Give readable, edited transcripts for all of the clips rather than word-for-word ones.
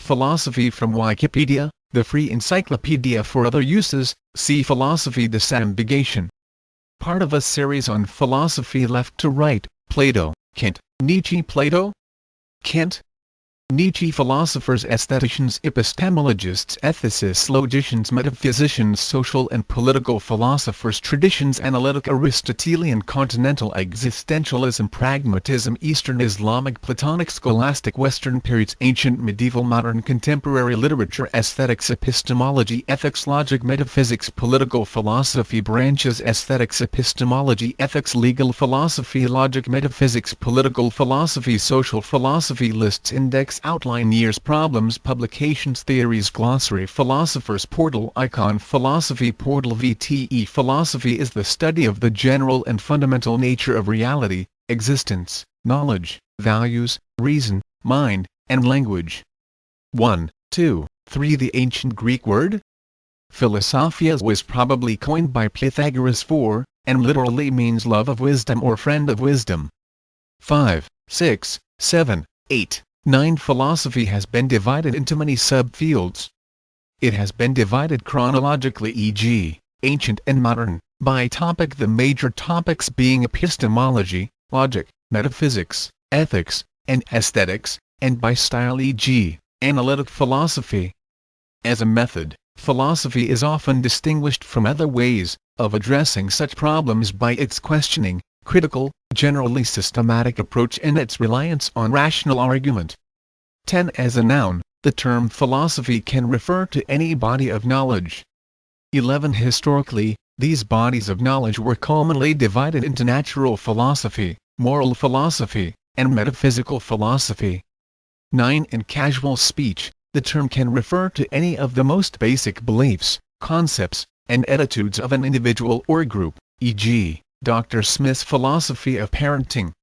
Philosophy from Wikipedia, the free encyclopedia for other uses. See Philosophy disambiguation. Part of a series on philosophy left to right. Plato, Kant, Nietzsche. Plato, Kant, Nietzsche. Philosophers, aestheticians, epistemologists, ethicists, logicians, metaphysicians, social and political philosophers, traditions, analytic, Aristotelian, continental, existentialism, pragmatism, Eastern, Islamic, Platonic, scholastic, Western periods, ancient, medieval, modern, contemporary, literature, aesthetics, epistemology, ethics, logic, metaphysics, political philosophy, branches, aesthetics, epistemology, ethics, legal philosophy, logic, metaphysics, political philosophy, social philosophy, lists, index, outline, years, problems, publications, theories, glossary, philosophers, portal, icon, philosophy, portal, VTE. Philosophy is the study of the general and fundamental nature of reality, existence, knowledge, values, reason, mind, and language. 1, 2, 3. The ancient Greek word philosophia was probably coined by Pythagoras for, and literally means love of wisdom or friend of wisdom. 5, 6, 7, 8, 9. Philosophy has been divided into many subfields. It has been divided chronologically, e.g., ancient and modern, by topic, the major topics being epistemology, logic, metaphysics, ethics, and aesthetics, and by style, e.g., analytic philosophy. As a method, philosophy is often distinguished from other ways of addressing such problems by its questioning, critical, generally systematic approach and its reliance on rational argument. 10. As a noun, the term philosophy can refer to any body of knowledge. 11. Historically, these bodies of knowledge were commonly divided into natural philosophy, moral philosophy, and metaphysical philosophy. 9. In casual speech, the term can refer to any of the most basic beliefs, concepts, and attitudes of an individual or group, e.g., Dr. Smith's philosophy of parenting.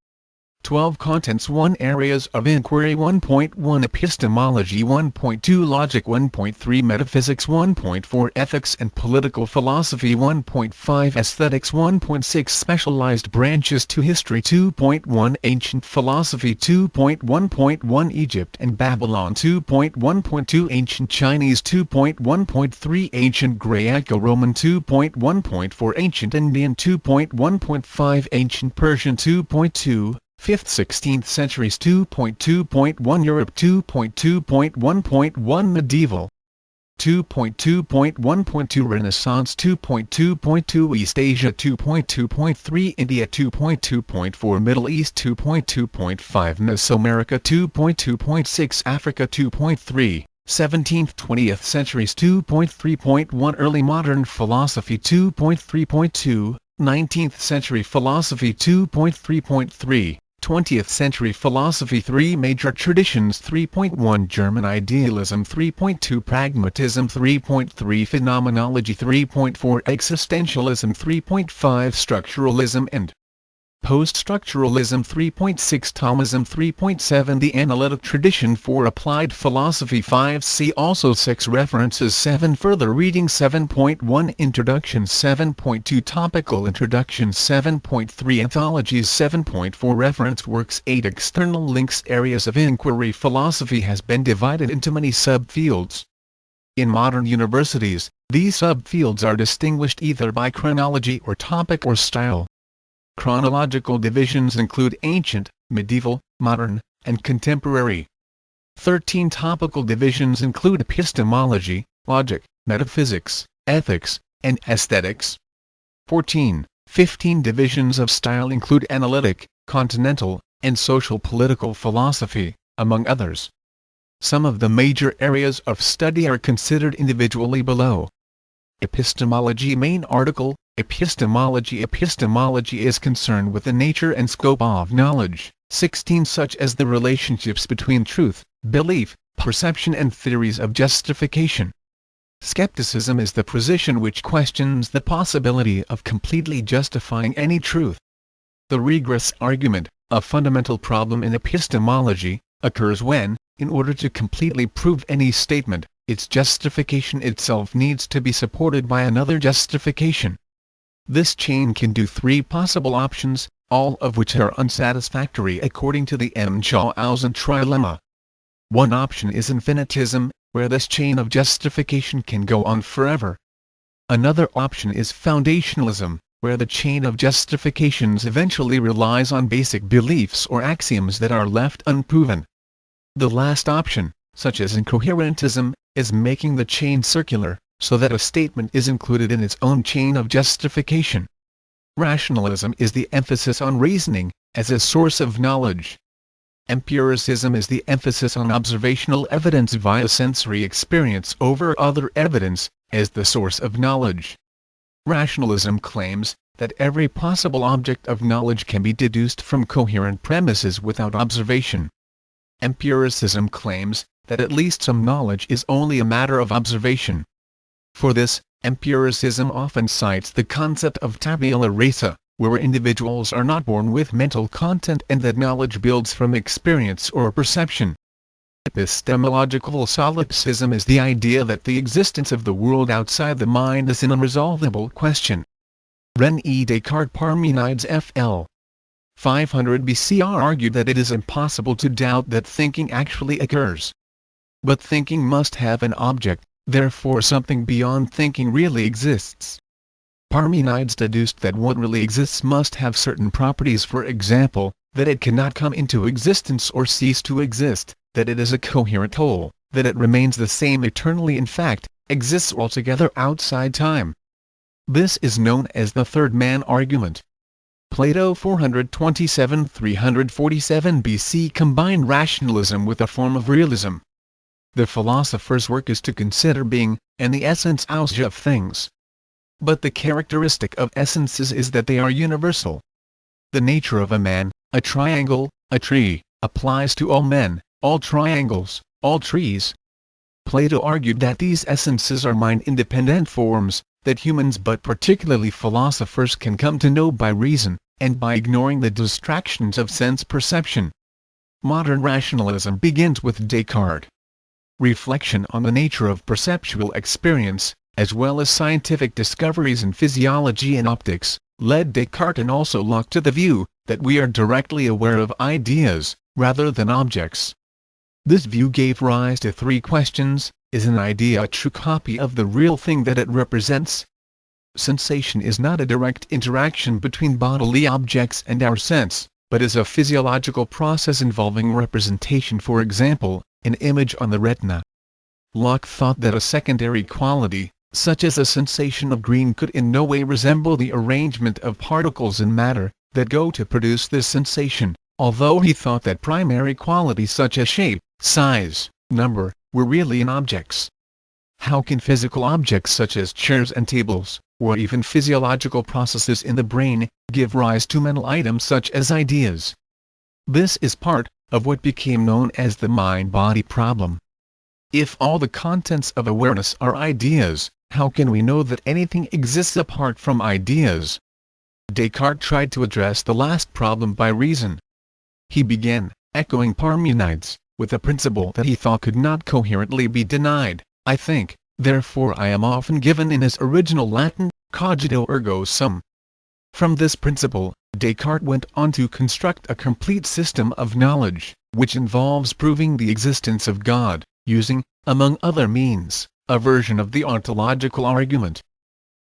12. Contents 1. Areas of inquiry 1.1 Epistemology 1.2 Logic 1.3 Metaphysics 1.4 Ethics and Political Philosophy 1.5 Aesthetics 1.6 Specialized branches 2 History 2.1 Ancient Philosophy 2.1.1 Egypt and Babylon 2.1.2 Ancient Chinese 2.1.3 Ancient Greco-Roman 2.1.4 Ancient Indian 2.1.5 Ancient Persian 2.2 5th 16th centuries 2.2.1 Europe 2.2.1.1 Medieval 2.2.1.2 Renaissance 2.2.2 East Asia 2.2.3 India 2.2.4 Middle East 2.2.5 Mesoamerica 2.2.6 Africa 2.3 17th 20th centuries 2.3.1 Early Modern Philosophy 2.3.2 19th century philosophy 2.3.3 20th century philosophy 3 major traditions 3.1 German idealism 3.2 pragmatism 3.3 phenomenology 3.4 existentialism 3.5 structuralism and post-structuralism 3.6 Taoism 3.7 The analytic tradition for applied philosophy 5 See also 6 References 7 Further reading 7.1 Introduction 7.2 Topical Introduction 7.3 Anthologies 7.4 Reference works 8 External links Areas of inquiry Philosophy has been divided into many subfields. In modern universities, these subfields are distinguished either by chronology or topic or style. Chronological divisions include ancient, medieval, modern, and contemporary. 13 topical divisions include epistemology, logic, metaphysics, ethics, and aesthetics. 15 divisions of style include analytic, continental, and social political philosophy, among others. Some of the major areas of study are considered individually below. Epistemology Main article Epistemology is concerned with the nature and scope of knowledge, 16 such as the relationships between truth, belief, perception and theories of justification. Skepticism is the position which questions the possibility of completely justifying any truth. The regress argument, a fundamental problem in epistemology, occurs when, in order to completely prove any statement, its justification itself needs to be supported by another justification. This chain can do 3 possible options, all of which are unsatisfactory according to the Munchausen trilemma. One option is infinitism, where this chain of justification can go on forever. Another option is foundationalism, where the chain of justifications eventually relies on basic beliefs or axioms that are left unproven. The last option, such as incoherentism, is making the chain circular, so that a statement is included in its own chain of justification. Rationalism is the emphasis on reasoning, as a source of knowledge. Empiricism is the emphasis on observational evidence via sensory experience over other evidence, as the source of knowledge. Rationalism claims that every possible object of knowledge can be deduced from coherent premises without observation. Empiricism claims that at least some knowledge is only a matter of observation. For this, empiricism often cites the concept of tabula rasa, where individuals are not born with mental content and that knowledge builds from experience or perception. Epistemological solipsism is the idea that the existence of the world outside the mind is an unresolvable question. René Descartes Parmenides FL 500 BCR argued that it is impossible to doubt that thinking actually occurs. But thinking must have an object, therefore something beyond thinking really exists. Parmenides deduced that what really exists must have certain properties, for example, that it cannot come into existence or cease to exist, that it is a coherent whole, that it remains the same eternally, in fact, exists altogether outside time. This is known as the third man argument. Plato 427–347 BC combined rationalism with a form of realism. The philosopher's work is to consider being, and the essence of things. But the characteristic of essences is that they are universal. The nature of a man, a triangle, a tree, applies to all men, all triangles, all trees. Plato argued that these essences are mind-independent forms, that humans, but particularly philosophers, can come to know by reason, and by ignoring the distractions of sense perception. Modern rationalism begins with Descartes. Reflection on the nature of perceptual experience, as well as scientific discoveries in physiology and optics, led Descartes and also Locke to the view that we are directly aware of ideas, rather than objects. This view gave rise to three questions: is an idea a true copy of the real thing that it represents? Sensation is not a direct interaction between bodily objects and our sense, but is a physiological process involving representation, for example, an image on the retina. Locke thought that a secondary quality, such as a sensation of green, could in no way resemble the arrangement of particles in matter that go to produce this sensation, although he thought that primary qualities such as shape, size, number, were really in objects. How can physical objects such as chairs and tables, or even physiological processes in the brain, give rise to mental items such as ideas? This is part of what became known as the mind-body problem. If all the contents of awareness are ideas, how can we know that anything exists apart from ideas? Descartes tried to address the last problem by reason. He began, echoing Parmenides, with a principle that he thought could not coherently be denied: I think, therefore I am, often given in his original Latin, cogito ergo sum. From this principle, Descartes went on to construct a complete system of knowledge, which involves proving the existence of God, using, among other means, a version of the ontological argument.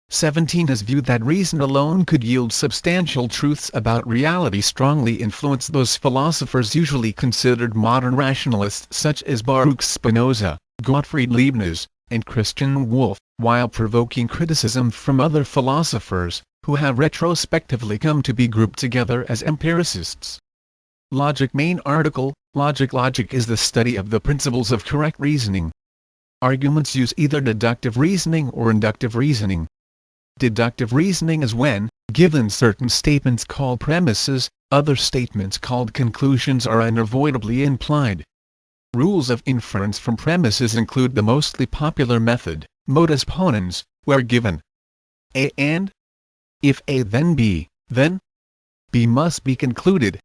17 His view that reason alone could yield substantial truths about reality strongly influenced those philosophers usually considered modern rationalists such as Baruch Spinoza, Gottfried Leibniz, and Christian Wolff, while provoking criticism from other philosophers, who have retrospectively come to be grouped together as empiricists. Logic. Main article: Logic is the study of the principles of correct reasoning. Arguments use either deductive reasoning or inductive reasoning. Deductive reasoning is when, given certain statements called premises, other statements called conclusions are unavoidably implied. Rules of inference from premises include the mostly popular method, modus ponens, where given A and, if A then B, then B must be concluded.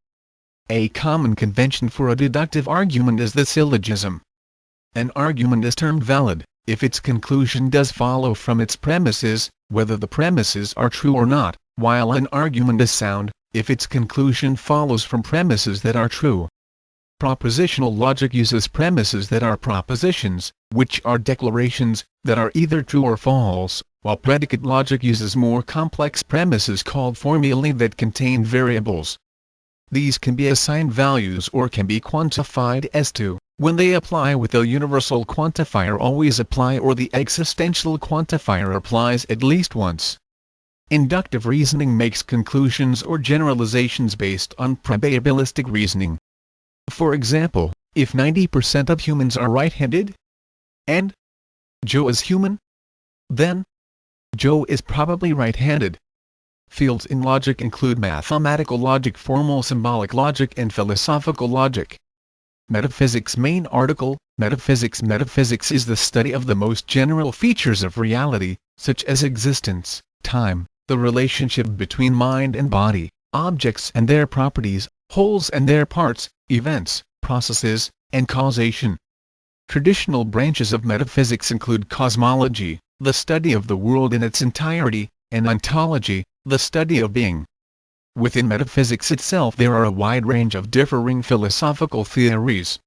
A common convention for a deductive argument is the syllogism. An argument is termed valid if its conclusion does follow from its premises, whether the premises are true or not, while an argument is sound if its conclusion follows from premises that are true. Propositional logic uses premises that are propositions, which are declarations that are either true or false, while predicate logic uses more complex premises called formulae that contain variables. These can be assigned values or can be quantified as to, when they apply with the universal quantifier always apply or the existential quantifier applies at least once. Inductive reasoning makes conclusions or generalizations based on probabilistic reasoning. For example, if 90% of humans are right-handed, and Joe is human, then Joe is probably right-handed. Fields in logic include mathematical logic, formal symbolic logic, and philosophical logic. Metaphysics main article, Metaphysics. Metaphysics is the study of the most general features of reality, such as existence, time, the relationship between mind and body, objects and their properties, wholes and their parts, events, processes, and causation. Traditional branches of metaphysics include cosmology, the study of the world in its entirety, and ontology, the study of being. Within metaphysics itself there are a wide range of differing philosophical theories.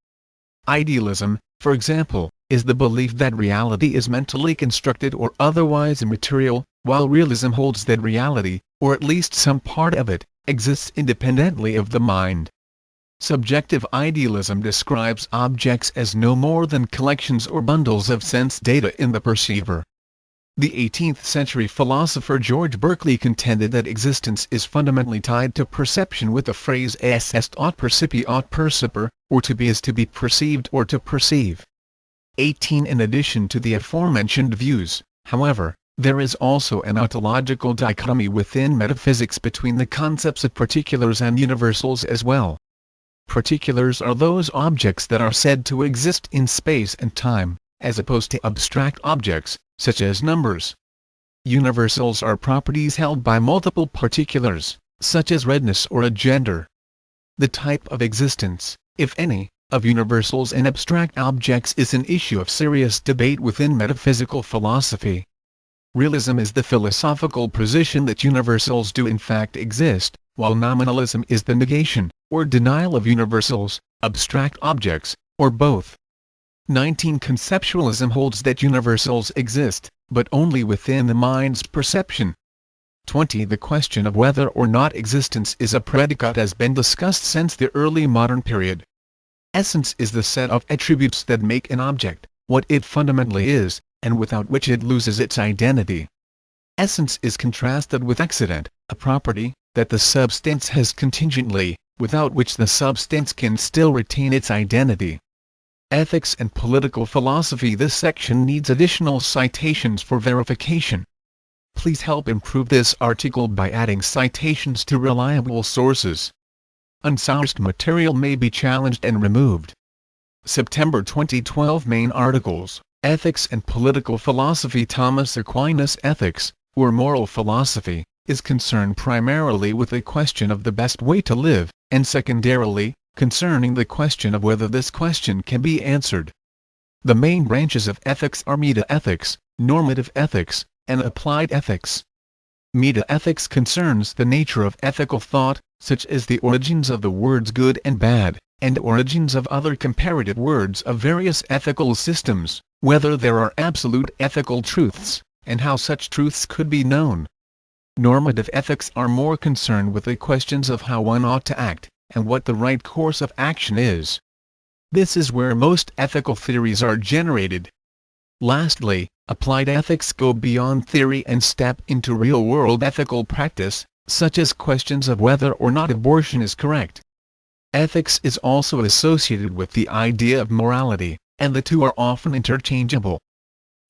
Idealism, for example, is the belief that reality is mentally constructed or otherwise immaterial, while realism holds that reality, or at least some part of it, exists independently of the mind. Subjective idealism describes objects as no more than collections or bundles of sense data in the perceiver. The 18th century philosopher George Berkeley contended that existence is fundamentally tied to perception with the phrase es est aut percipi aut perciper, or to be is to be perceived or to perceive. 18. In addition to the aforementioned views, however, there is also an ontological dichotomy within metaphysics between the concepts of particulars and universals as well. Particulars are those objects that are said to exist in space and time, as opposed to abstract objects, such as numbers. Universals are properties held by multiple particulars, such as redness or a gender. The type of existence, if any, of universals and abstract objects is an issue of serious debate within metaphysical philosophy. Realism is the philosophical position that universals do in fact exist, while nominalism is the negation, or denial of universals, abstract objects, or both. 19. Conceptualism holds that universals exist, but only within the mind's perception. 20. The question of whether or not existence is a predicate has been discussed since the early modern period. Essence is the set of attributes that make an object what it fundamentally is, and without which it loses its identity. Essence is contrasted with accident, a property that the substance has contingently, without which the substance can still retain its identity. Ethics and Political Philosophy. This section needs additional citations for verification. Please help improve this article by adding citations to reliable sources. Unsourced material may be challenged and removed. September 2012 Main articles, Ethics and Political Philosophy. Thomas Aquinas' Ethics, or Moral Philosophy, is concerned primarily with the question of the best way to live, and secondarily, concerning the question of whether this question can be answered. The main branches of ethics are metaethics, normative ethics, and applied ethics. Metaethics concerns the nature of ethical thought, such as the origins of the words good and bad, and origins of other comparative words of various ethical systems, whether there are absolute ethical truths, and how such truths could be known. Normative ethics are more concerned with the questions of how one ought to act, and what the right course of action is. This is where most ethical theories are generated. Lastly, applied ethics go beyond theory and step into real-world ethical practice, such as questions of whether or not abortion is correct. Ethics is also associated with the idea of morality, and the two are often interchangeable.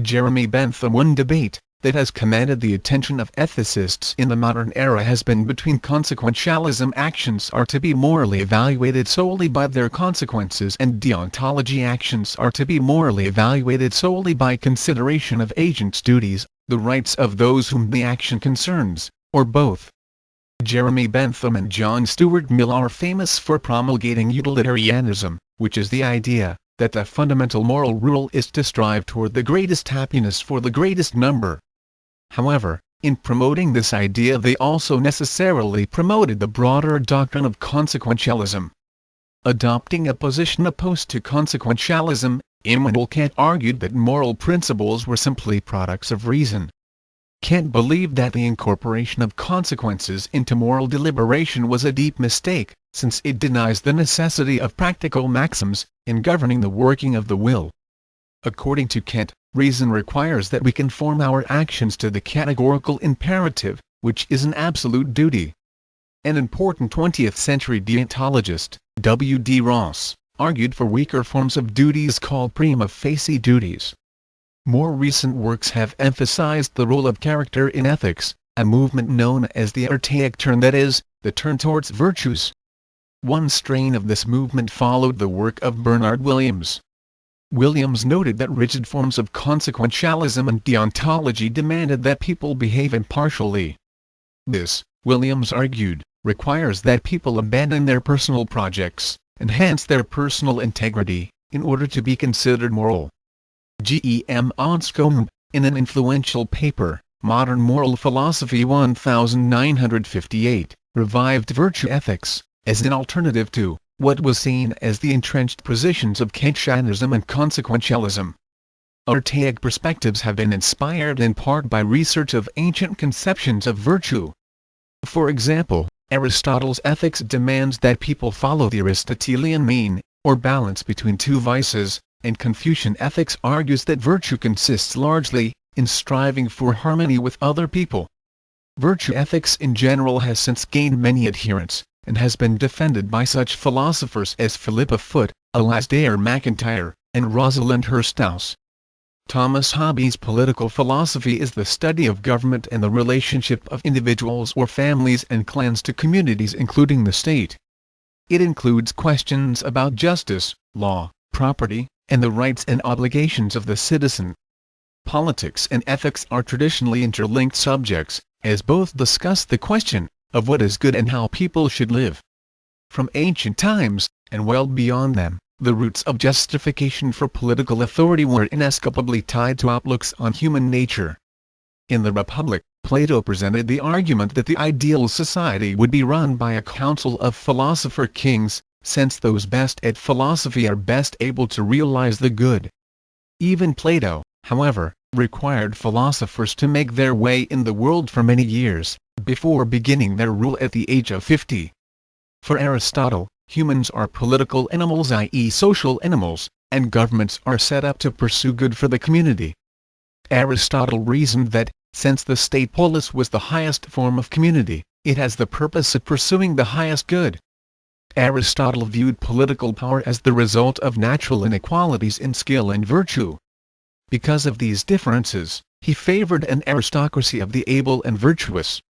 Jeremy Bentham. One debate that has commanded the attention of ethicists in the modern era has been between consequentialism, actions are to be morally evaluated solely by their consequences, and deontology, actions are to be morally evaluated solely by consideration of agents' duties, the rights of those whom the action concerns, or both. Jeremy Bentham and John Stuart Mill are famous for promulgating utilitarianism, which is the idea that the fundamental moral rule is to strive toward the greatest happiness for the greatest number. However, in promoting this idea they also necessarily promoted the broader doctrine of consequentialism. Adopting a position opposed to consequentialism, Immanuel Kant argued that moral principles were simply products of reason. Kant believed that the incorporation of consequences into moral deliberation was a deep mistake, since it denies the necessity of practical maxims in governing the working of the will. According to Kant, reason requires that we conform our actions to the categorical imperative, which is an absolute duty. An important 20th-century deontologist, W. D. Ross, argued for weaker forms of duties called prima facie duties. More recent works have emphasized the role of character in ethics, a movement known as the archaic turn, that is, the turn towards virtues. One strain of this movement followed the work of Bernard Williams. Williams noted that rigid forms of consequentialism and deontology demanded that people behave impartially. This, Williams argued, requires that people abandon their personal projects, enhance their personal integrity, in order to be considered moral. G.E.M. Anscombe, in an influential paper, Modern Moral Philosophy 1958, revived virtue ethics, as an alternative to what was seen as the entrenched positions of Kantianism and consequentialism. Archaic perspectives have been inspired in part by research of ancient conceptions of virtue. For example, Aristotle's ethics demands that people follow the Aristotelian mean, or balance between two vices, and Confucian ethics argues that virtue consists largely in striving for harmony with other people. Virtue ethics in general has since gained many adherents, and has been defended by such philosophers as Philippa Foot, Alasdair MacIntyre, and Rosalind Hursthouse. Thomas Hobbes' political philosophy is the study of government and the relationship of individuals or families and clans to communities including the state. It includes questions about justice, law, property, and the rights and obligations of the citizen. Politics and ethics are traditionally interlinked subjects, as both discuss the question of what is good and how people should live. From ancient times, and well beyond them, the roots of justification for political authority were inescapably tied to outlooks on human nature. In the Republic, Plato presented the argument that the ideal society would be run by a council of philosopher kings, since those best at philosophy are best able to realize the good. Even Plato, however, required philosophers to make their way in the world for many years, before beginning their rule at the age of 50. For Aristotle, humans are political animals, i.e. social animals, and governments are set up to pursue good for the community. Aristotle reasoned that, since the state polis was the highest form of community, it has the purpose of pursuing the highest good. Aristotle viewed political power as the result of natural inequalities in skill and virtue. Because of these differences, he favored an aristocracy of the able and virtuous.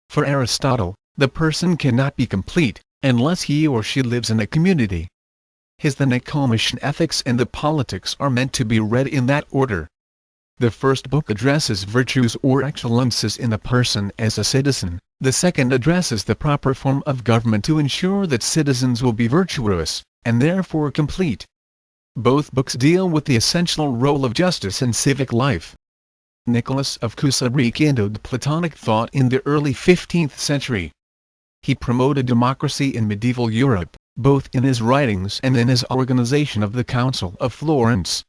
For Aristotle, the person cannot be complete unless he or she lives in a community. The Nicomachean Ethics and the Politics are meant to be read in that order. The first book addresses virtues or excellences in a person as a citizen, the second addresses the proper form of government to ensure that citizens will be virtuous, and therefore complete. Both books deal with the essential role of justice in civic life. Nicholas of Cusa rekindled Platonic thought in the early 15th century. He promoted democracy in medieval Europe, both in his writings and in his organization of the Council of Florence.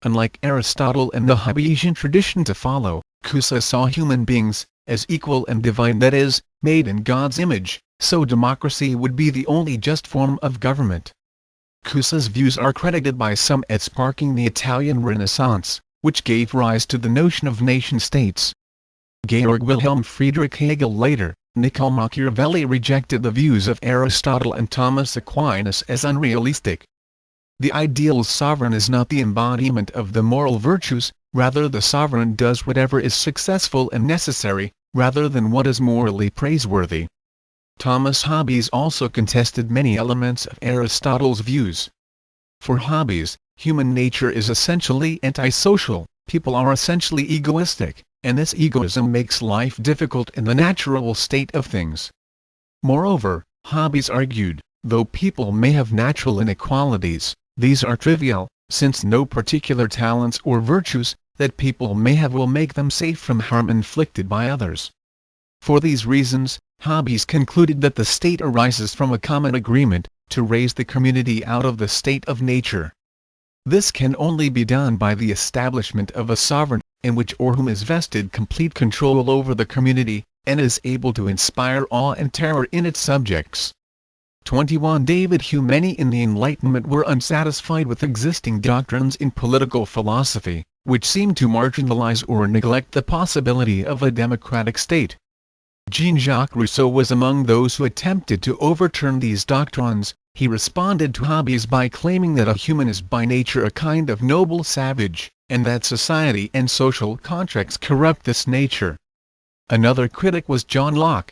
Unlike Aristotle and the Hobbesian tradition to follow, Cusa saw human beings as equal and divine, that is, made in God's image, so democracy would be the only just form of government. Cusa's views are credited by some as sparking the Italian Renaissance, which gave rise to the notion of nation-states. Georg Wilhelm Friedrich Hegel later, Niccolò Machiavelli rejected the views of Aristotle and Thomas Aquinas as unrealistic. The ideal sovereign is not the embodiment of the moral virtues, rather the sovereign does whatever is successful and necessary, rather than what is morally praiseworthy. Thomas Hobbes also contested many elements of Aristotle's views. For Hobbes, human nature is essentially antisocial, people are essentially egoistic, and this egoism makes life difficult in the natural state of things. Moreover, Hobbes argued, though people may have natural inequalities, these are trivial, since no particular talents or virtues that people may have will make them safe from harm inflicted by others. For these reasons, Hobbes concluded that the state arises from a common agreement, to raise the community out of the state of nature. This can only be done by the establishment of a sovereign, in which or whom is vested complete control over the community, and is able to inspire awe and terror in its subjects. 21. David Hume. Many in the Enlightenment were unsatisfied with existing doctrines in political philosophy, which seemed to marginalize or neglect the possibility of a democratic state. Jean-Jacques Rousseau was among those who attempted to overturn these doctrines. He responded to hobbies by claiming that a human is by nature a kind of noble savage, and that society and social contracts corrupt this nature. Another critic was John Locke.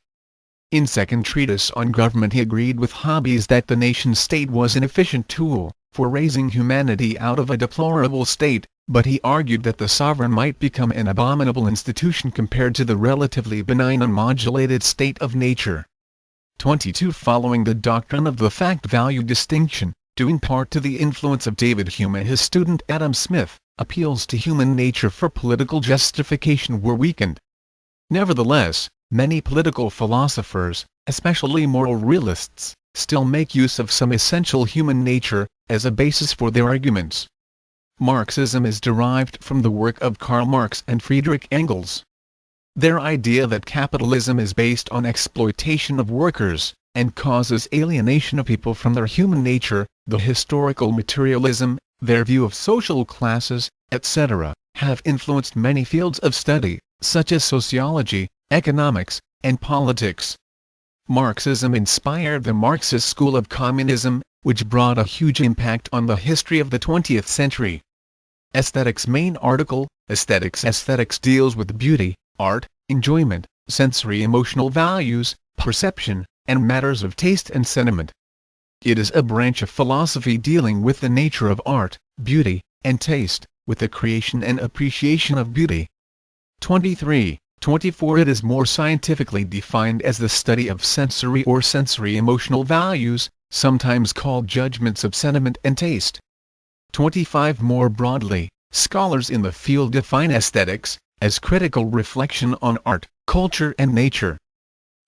In Second Treatise on Government he agreed with Hobbes that the nation-state was an efficient tool for raising humanity out of a deplorable state, but he argued that the sovereign might become an abominable institution compared to the relatively benign unmodulated state of nature. 22. Following the doctrine of the fact-value distinction, due in part to the influence of David Hume and his student Adam Smith, appeals to human nature for political justification were weakened. Nevertheless, many political philosophers, especially moral realists, still make use of some essential human nature as a basis for their arguments. Marxism is derived from the work of Karl Marx and Friedrich Engels. Their idea that capitalism is based on exploitation of workers, and causes alienation of people from their human nature, the historical materialism, their view of social classes, etc., have influenced many fields of study, such as sociology, economics, and politics. Marxism inspired the Marxist school of communism, which brought a huge impact on the history of the 20th century. Aesthetics. Main article, Aesthetics. Aesthetics deals with beauty, art, enjoyment, sensory emotional values, perception, and matters of taste and sentiment. It is a branch of philosophy dealing with the nature of art, beauty, and taste, with the creation and appreciation of beauty. 23. 24. It is more scientifically defined as the study of sensory or sensory emotional values, sometimes called judgments of sentiment and taste. 25. More broadly, scholars in the field define aesthetics as critical reflection on art, culture and nature.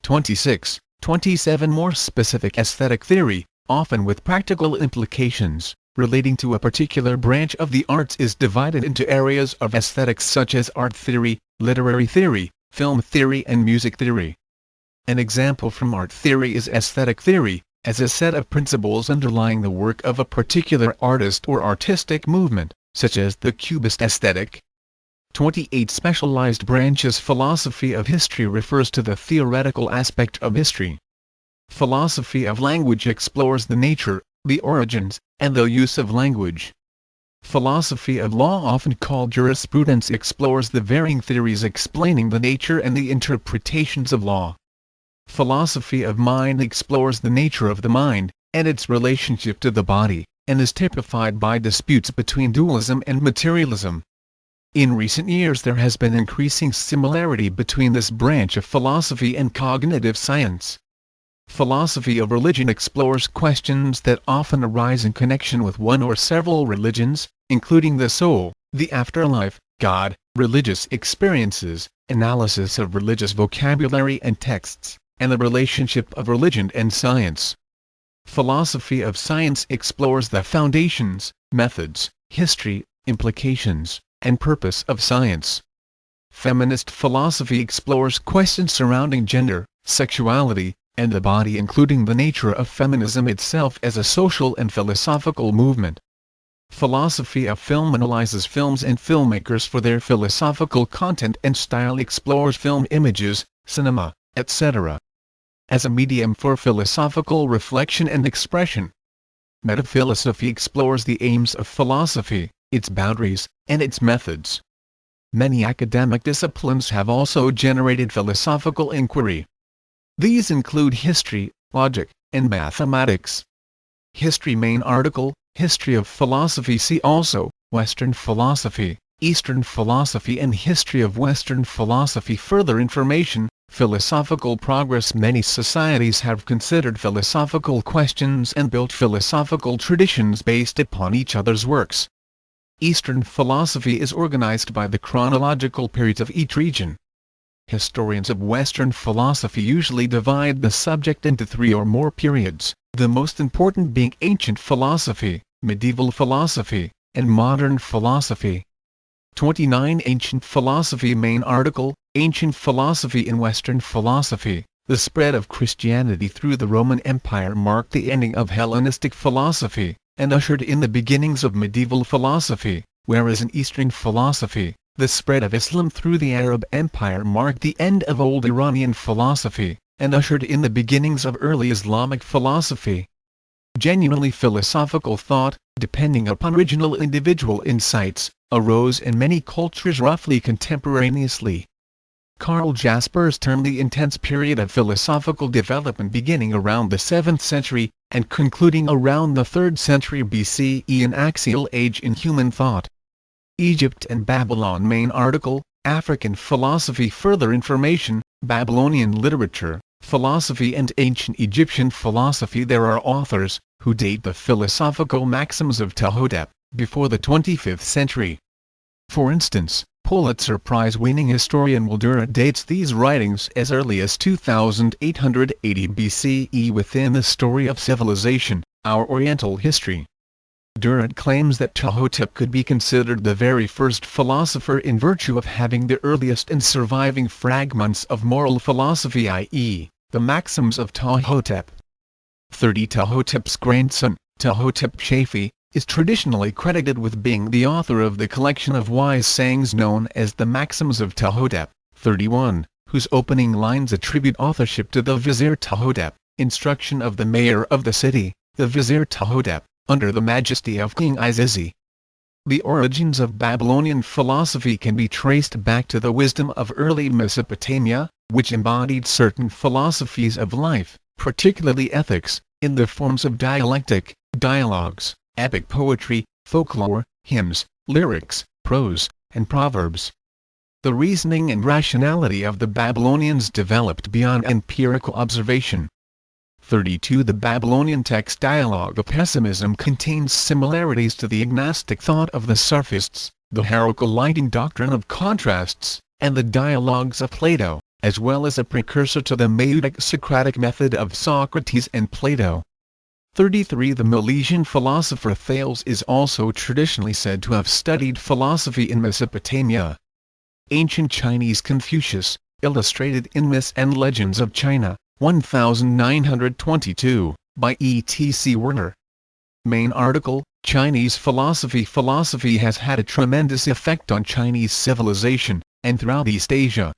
26. 27. More specific, aesthetic theory, often with practical implications, relating to a particular branch of the arts, is divided into areas of aesthetics such as art theory, literary theory, film theory and music theory. An example from art theory is aesthetic theory, as a set of principles underlying the work of a particular artist or artistic movement, such as the Cubist aesthetic. 28. Specialized branches. Philosophy of history refers to the theoretical aspect of history. Philosophy of language explores the nature, the origins, and the use of language. Philosophy of law, often called jurisprudence, explores the varying theories explaining the nature and the interpretations of law. Philosophy of mind explores the nature of the mind, and its relationship to the body, and is typified by disputes between dualism and materialism. In recent years there has been increasing similarity between this branch of philosophy and cognitive science. Philosophy of religion explores questions that often arise in connection with one or several religions, including the soul, the afterlife, God, religious experiences, analysis of religious vocabulary and texts, and the relationship of religion and science. Philosophy of science explores the foundations, methods, history, implications, and purpose of science. Feminist philosophy explores questions surrounding gender, sexuality, and the body, including the nature of feminism itself as a social and philosophical movement. Philosophy of film analyzes films and filmmakers for their philosophical content and style, explores film images, cinema, etc. as a medium for philosophical reflection and expression. Metaphilosophy explores the aims of philosophy, its boundaries, and its methods. Many academic disciplines have also generated philosophical inquiry. These include history, logic, and mathematics. History. Main article, History of Philosophy. See also, Western Philosophy, Eastern Philosophy and History of Western Philosophy. Further information, Philosophical progress. Many societies have considered philosophical questions and built philosophical traditions based upon each other's works. Eastern philosophy is organized by the chronological periods of each region. Historians of Western philosophy usually divide the subject into 3 or more periods: the most important being ancient philosophy, medieval philosophy, and modern philosophy. 29 Ancient philosophy. Main article, Ancient philosophy in Western philosophy. The spread of Christianity through the Roman Empire marked the ending of Hellenistic philosophy, and ushered in the beginnings of medieval philosophy, whereas in Eastern philosophy, the spread of Islam through the Arab Empire marked the end of old Iranian philosophy, and ushered in the beginnings of early Islamic philosophy. Genuinely philosophical thought, depending upon original individual insights, arose in many cultures roughly contemporaneously. Karl Jaspers termed the intense period of philosophical development beginning around the 7th century, and concluding around the 3rd century BCE an axial age in human thought. Egypt and Babylon. Main article, African philosophy. Further information, Babylonian literature, philosophy and ancient Egyptian philosophy. There are authors who date the philosophical maxims of Ptahhotep before the 25th century. For instance, Pulitzer Prize-winning historian Will Durant dates these writings as early as 2880 BCE within the Story of Civilization, Our Oriental History. Durant claims that Ptahhotep could be considered the very first philosopher in virtue of having the earliest and surviving fragments of moral philosophy, i.e., the maxims of Ptahhotep. 30 Ptahhotep's grandson, Ptahhotep Shafi, is traditionally credited with being the author of the collection of wise sayings known as the Maxims of Ptahhotep. 31, whose opening lines attribute authorship to the Vizier Ptahhotep, instruction of the mayor of the city, the Vizier Ptahhotep, under the majesty of King Izizi. The origins of Babylonian philosophy can be traced back to the wisdom of early Mesopotamia, which embodied certain philosophies of life, particularly ethics, in the forms of dialectic, dialogues, epic poetry, folklore, hymns, lyrics, prose, and proverbs. The reasoning and rationality of the Babylonians developed beyond empirical observation. 32 The Babylonian text dialogue of pessimism contains similarities to the agnostic thought of the Sophists, the Heraclean doctrine of contrasts, and the dialogues of Plato, as well as a precursor to the Maieutic Socratic method of Socrates and Plato. 33 The Milesian philosopher Thales is also traditionally said to have studied philosophy in Mesopotamia. Ancient Chinese Confucius, illustrated in Myths and Legends of China, 1922, by E.T.C. Werner. Main article, Chinese philosophy. Philosophy has had a tremendous effect on Chinese civilization, and throughout East Asia.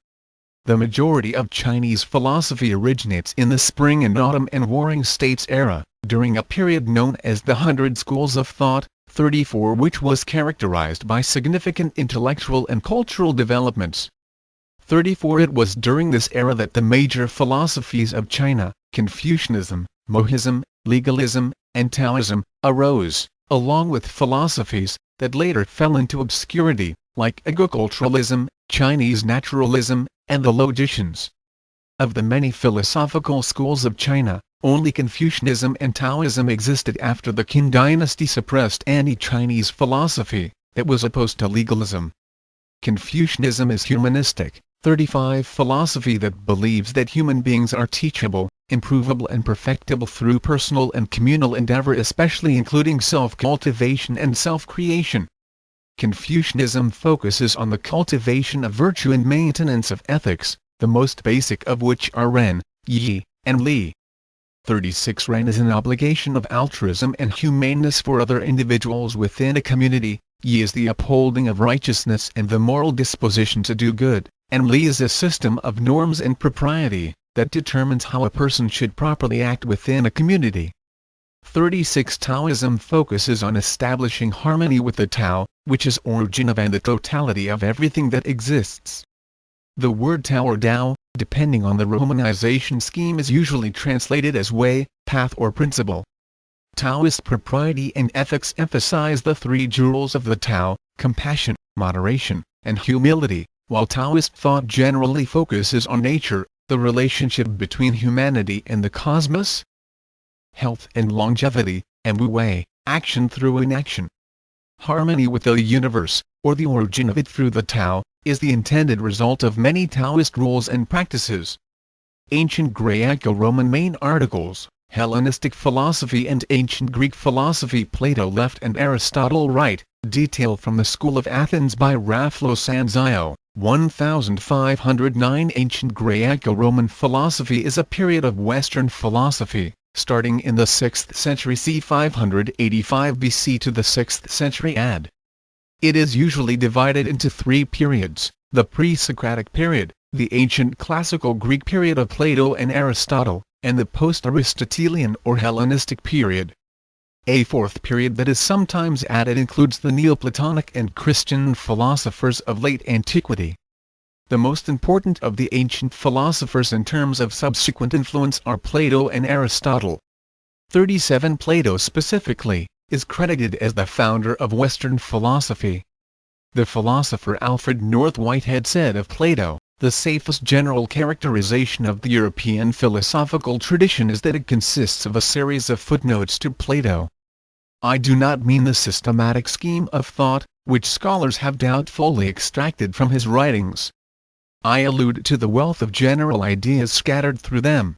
The majority of Chinese philosophy originates in the Spring and Autumn and Warring States era, during a period known as the Hundred Schools of Thought, 34, which was characterized by significant intellectual and cultural developments. 34 It was during this era that the major philosophies of China, Confucianism, Mohism, legalism, and Taoism, arose, along with philosophies that later fell into obscurity, like agriculturalism, Chinese naturalism, and the logicians. Of the many philosophical schools of China, only Confucianism and Taoism existed after the Qin dynasty suppressed anti-Chinese philosophy that was opposed to legalism. Confucianism is humanistic, 35 philosophy that believes that human beings are teachable, improvable and perfectible through personal and communal endeavor, especially including self-cultivation and self-creation. Confucianism focuses on the cultivation of virtue and maintenance of ethics, the most basic of which are Ren, Yi, and Li. 36 Ren is an obligation of altruism and humaneness for other individuals within a community, Yi is the upholding of righteousness and the moral disposition to do good, and Li is a system of norms and propriety that determines how a person should properly act within a community. 36 Taoism focuses on establishing harmony with the Tao, which is origin of and the totality of everything that exists. The word Tao or Tao, depending on the romanization scheme, is usually translated as way, path or principle. Taoist propriety and ethics emphasize the three jewels of the Tao, compassion, moderation, and humility, while Taoist thought generally focuses on nature, the relationship between humanity and the cosmos, health and longevity, and Wu Wei, action through inaction. Harmony with the universe, or the origin of it through the Tao, is the intended result of many Taoist rules and practices. Ancient Greco-Roman main articles, Hellenistic philosophy and ancient Greek philosophy. Plato left and Aristotle right. Detail from the School of Athens by Raphaelos Anzio, 1509. Ancient Greco-Roman philosophy is a period of Western philosophy, starting in the 6th century c. 585 BC to the 6th century AD. It is usually divided into three periods: the pre-Socratic period, the ancient classical Greek period of Plato and Aristotle, and the post-Aristotelian or Hellenistic period. A fourth period that is sometimes added includes the Neoplatonic and Christian philosophers of late antiquity. The most important of the ancient philosophers in terms of subsequent influence are Plato and Aristotle. 37. Plato specifically is credited as the founder of Western philosophy. The philosopher Alfred North Whitehead said of Plato, "The safest general characterization of the European philosophical tradition is that it consists of a series of footnotes to Plato. I do not mean the systematic scheme of thought, which scholars have doubtfully extracted from his writings. I allude to the wealth of general ideas scattered through them."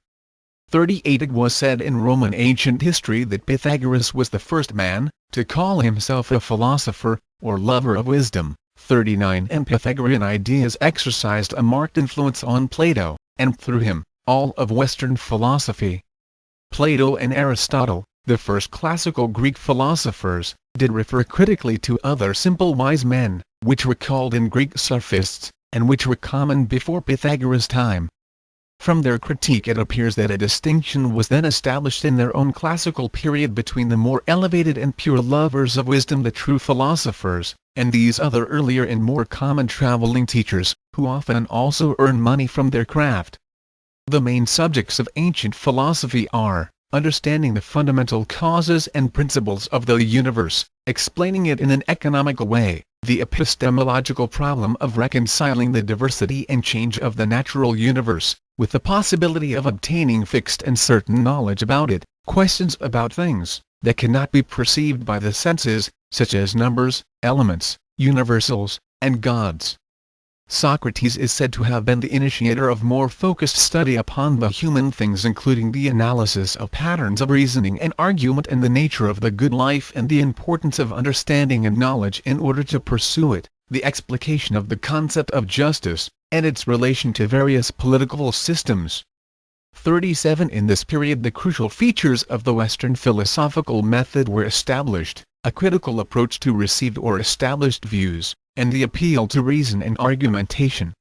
38. It was said in Roman ancient history that Pythagoras was the first man to call himself a philosopher, or lover of wisdom. 39. And Pythagorean ideas exercised a marked influence on Plato, and through him, all of Western philosophy. Plato and Aristotle, the first classical Greek philosophers, did refer critically to other simple wise men, which were called in Greek sophists, and which were common before Pythagoras' time. From their critique it appears that a distinction was then established in their own classical period between the more elevated and pure lovers of wisdom, the true philosophers, and these other earlier and more common traveling teachers, who often also earn money from their craft. The main subjects of ancient philosophy are understanding the fundamental causes and principles of the universe, explaining it in an economical way, the epistemological problem of reconciling the diversity and change of the natural universe, with the possibility of obtaining fixed and certain knowledge about it, questions about things that cannot be perceived by the senses, such as numbers, elements, universals, and gods. Socrates is said to have been the initiator of more focused study upon the human things, including the analysis of patterns of reasoning and argument and the nature of the good life and the importance of understanding and knowledge in order to pursue it, the explication of the concept of justice, and its relation to various political systems. 37. In this period the crucial features of the Western philosophical method were established, a critical approach to received or established views, and the appeal to reason and argumentation.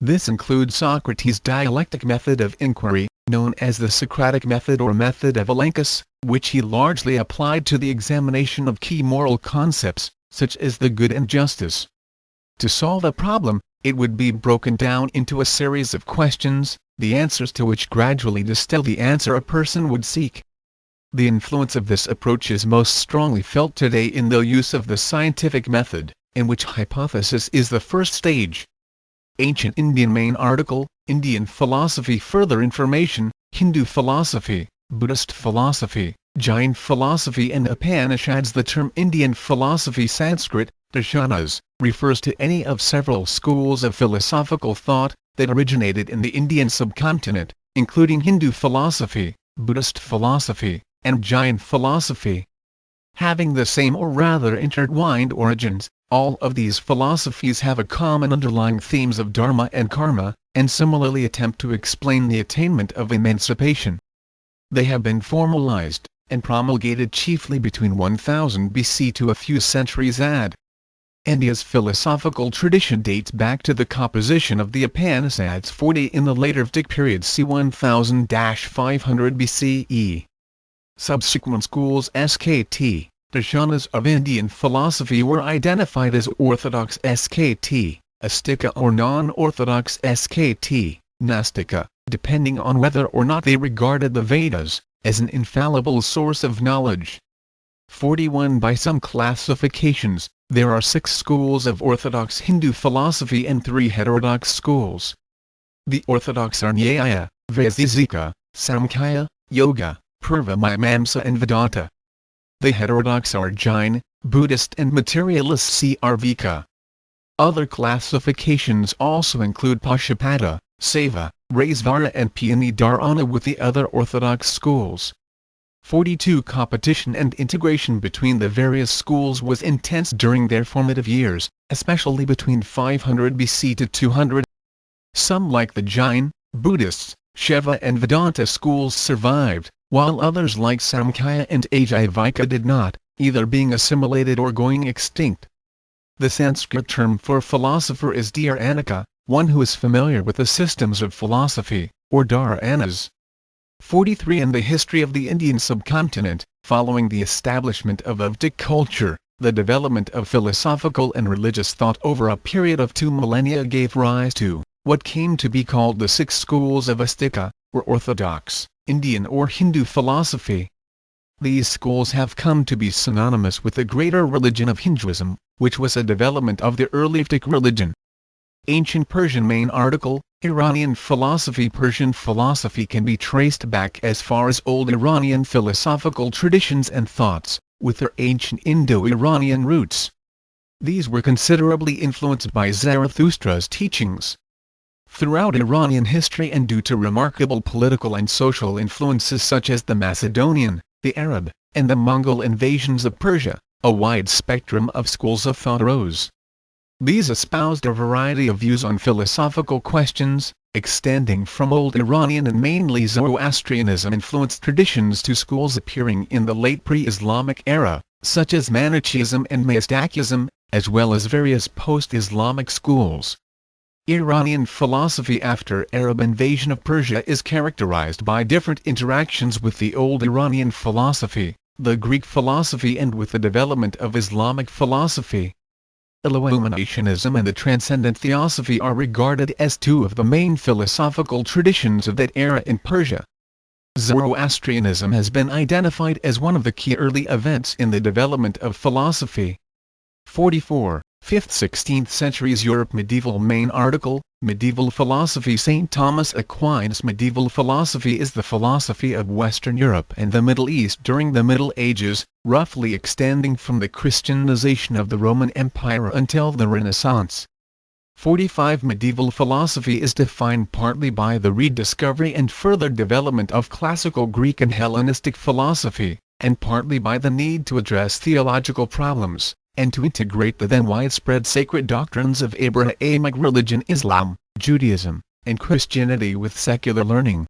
This includes Socrates' dialectic method of inquiry, known as the Socratic method or method of Elenchus, which he largely applied to the examination of key moral concepts, such as the good and justice. To solve a problem, it would be broken down into a series of questions, the answers to which gradually distill the answer a person would seek. The influence of this approach is most strongly felt today in the use of the scientific method, in which hypothesis is the first stage. Ancient Indian main article, Indian philosophy. Further information, Hindu philosophy, Buddhist philosophy, Jain philosophy and Upanishads. The term Indian philosophy, Sanskrit, darshanas, refers to any of several schools of philosophical thought that originated in the Indian subcontinent, including Hindu philosophy, Buddhist philosophy, and Jain philosophy. Having the same or rather intertwined origins, all of these philosophies have a common underlying themes of dharma and karma, and similarly attempt to explain the attainment of emancipation. They have been formalized and promulgated chiefly between 1000 BC to a few centuries AD. India's philosophical tradition dates back to the composition of the Upanishads 40 in the later Vedic period c. 1000–500 BCE. Subsequent schools SKT, darshanas of Indian philosophy were identified as orthodox SKT, astika or non-orthodox SKT, nastika, depending on whether or not they regarded the Vedas as an infallible source of knowledge. 41. By some classifications, there are 6 schools of orthodox Hindu philosophy and 3 heterodox schools. The orthodox are Nyaya, Vaisesika, Samkhya, Yoga, Purva-Mimamsa and Vedanta. The heterodox are Jain, Buddhist and materialist Crvika. Other classifications also include Pashupata, Saiva, Raisvara and Peony Dharana with the other orthodox schools. 42. Competition and integration between the various schools was intense during their formative years, especially between 500 BC to 200. Some like the Jain, Buddhists, Shaiva and Vedanta schools survived, while others like Samkhya and Ajivika did not, either being assimilated or going extinct. The Sanskrit term for philosopher is Dharānika, one who is familiar with the systems of philosophy, or Dharanas. 43. In the history of the Indian subcontinent, following the establishment of Vedic culture, the development of philosophical and religious thought over a period of 2 millennia gave rise to what came to be called the 6 schools of Astika, or Orthodox, Indian or Hindu philosophy. These schools have come to be synonymous with the greater religion of Hinduism, which was a development of the early Vedic religion. Ancient Persian main article, Iranian Philosophy. Persian philosophy can be traced back as far as old Iranian philosophical traditions and thoughts, with their ancient Indo-Iranian roots. These were considerably influenced by Zarathustra's teachings. Throughout Iranian history and due to remarkable political and social influences such as the Macedonian, the Arab, and the Mongol invasions of Persia, a wide spectrum of schools of thought arose. These espoused a variety of views on philosophical questions, extending from old Iranian and mainly Zoroastrianism-influenced traditions to schools appearing in the late pre-Islamic era, such as Manichaeism and Mazdaquism, as well as various post-Islamic schools. Iranian philosophy after Arab invasion of Persia is characterized by different interactions with the old Iranian philosophy, the Greek philosophy and with the development of Islamic philosophy. Illuminationism and the Transcendental Theosophy are regarded as 2 of the main philosophical traditions of that era in Persia. Zoroastrianism has been identified as one of the key early events in the development of philosophy. 44. 5th–16th centuries Europe. Medieval main article, Medieval philosophy. St. Thomas Aquinas. Medieval philosophy is the philosophy of Western Europe and the Middle East during the Middle Ages, roughly extending from the Christianization of the Roman Empire until the Renaissance. 45. Medieval philosophy is defined partly by the rediscovery and further development of classical Greek and Hellenistic philosophy, and partly by the need to address theological problems, and to integrate the then widespread sacred doctrines of Abrahamic religion Islam, Judaism, and Christianity with secular learning.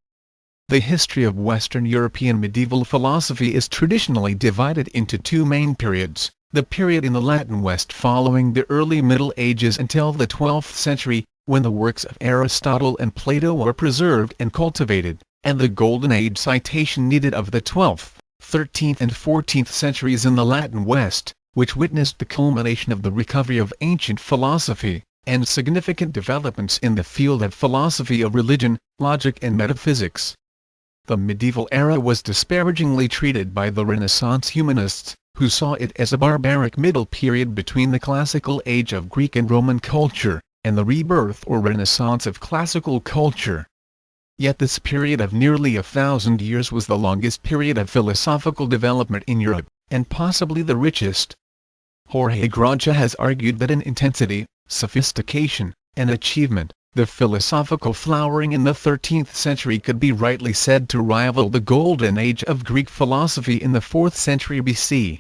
The history of Western European medieval philosophy is traditionally divided into 2 main periods, the period in the Latin West following the early Middle Ages until the 12th century, when the works of Aristotle and Plato were preserved and cultivated, and the Golden Age citation needed of the 12th, 13th and 14th centuries in the Latin West, which witnessed the culmination of the recovery of ancient philosophy, and significant developments in the field of philosophy of religion, logic and metaphysics. The medieval era was disparagingly treated by the Renaissance humanists, who saw it as a barbaric middle period between the classical age of Greek and Roman culture, and the rebirth or renaissance of classical culture. Yet this period of nearly 1,000 years was the longest period of philosophical development in Europe, and possibly the richest. Jorge Graja has argued that in intensity, sophistication, and achievement, the philosophical flowering in the 13th century could be rightly said to rival the golden age of Greek philosophy in the 4th century BC.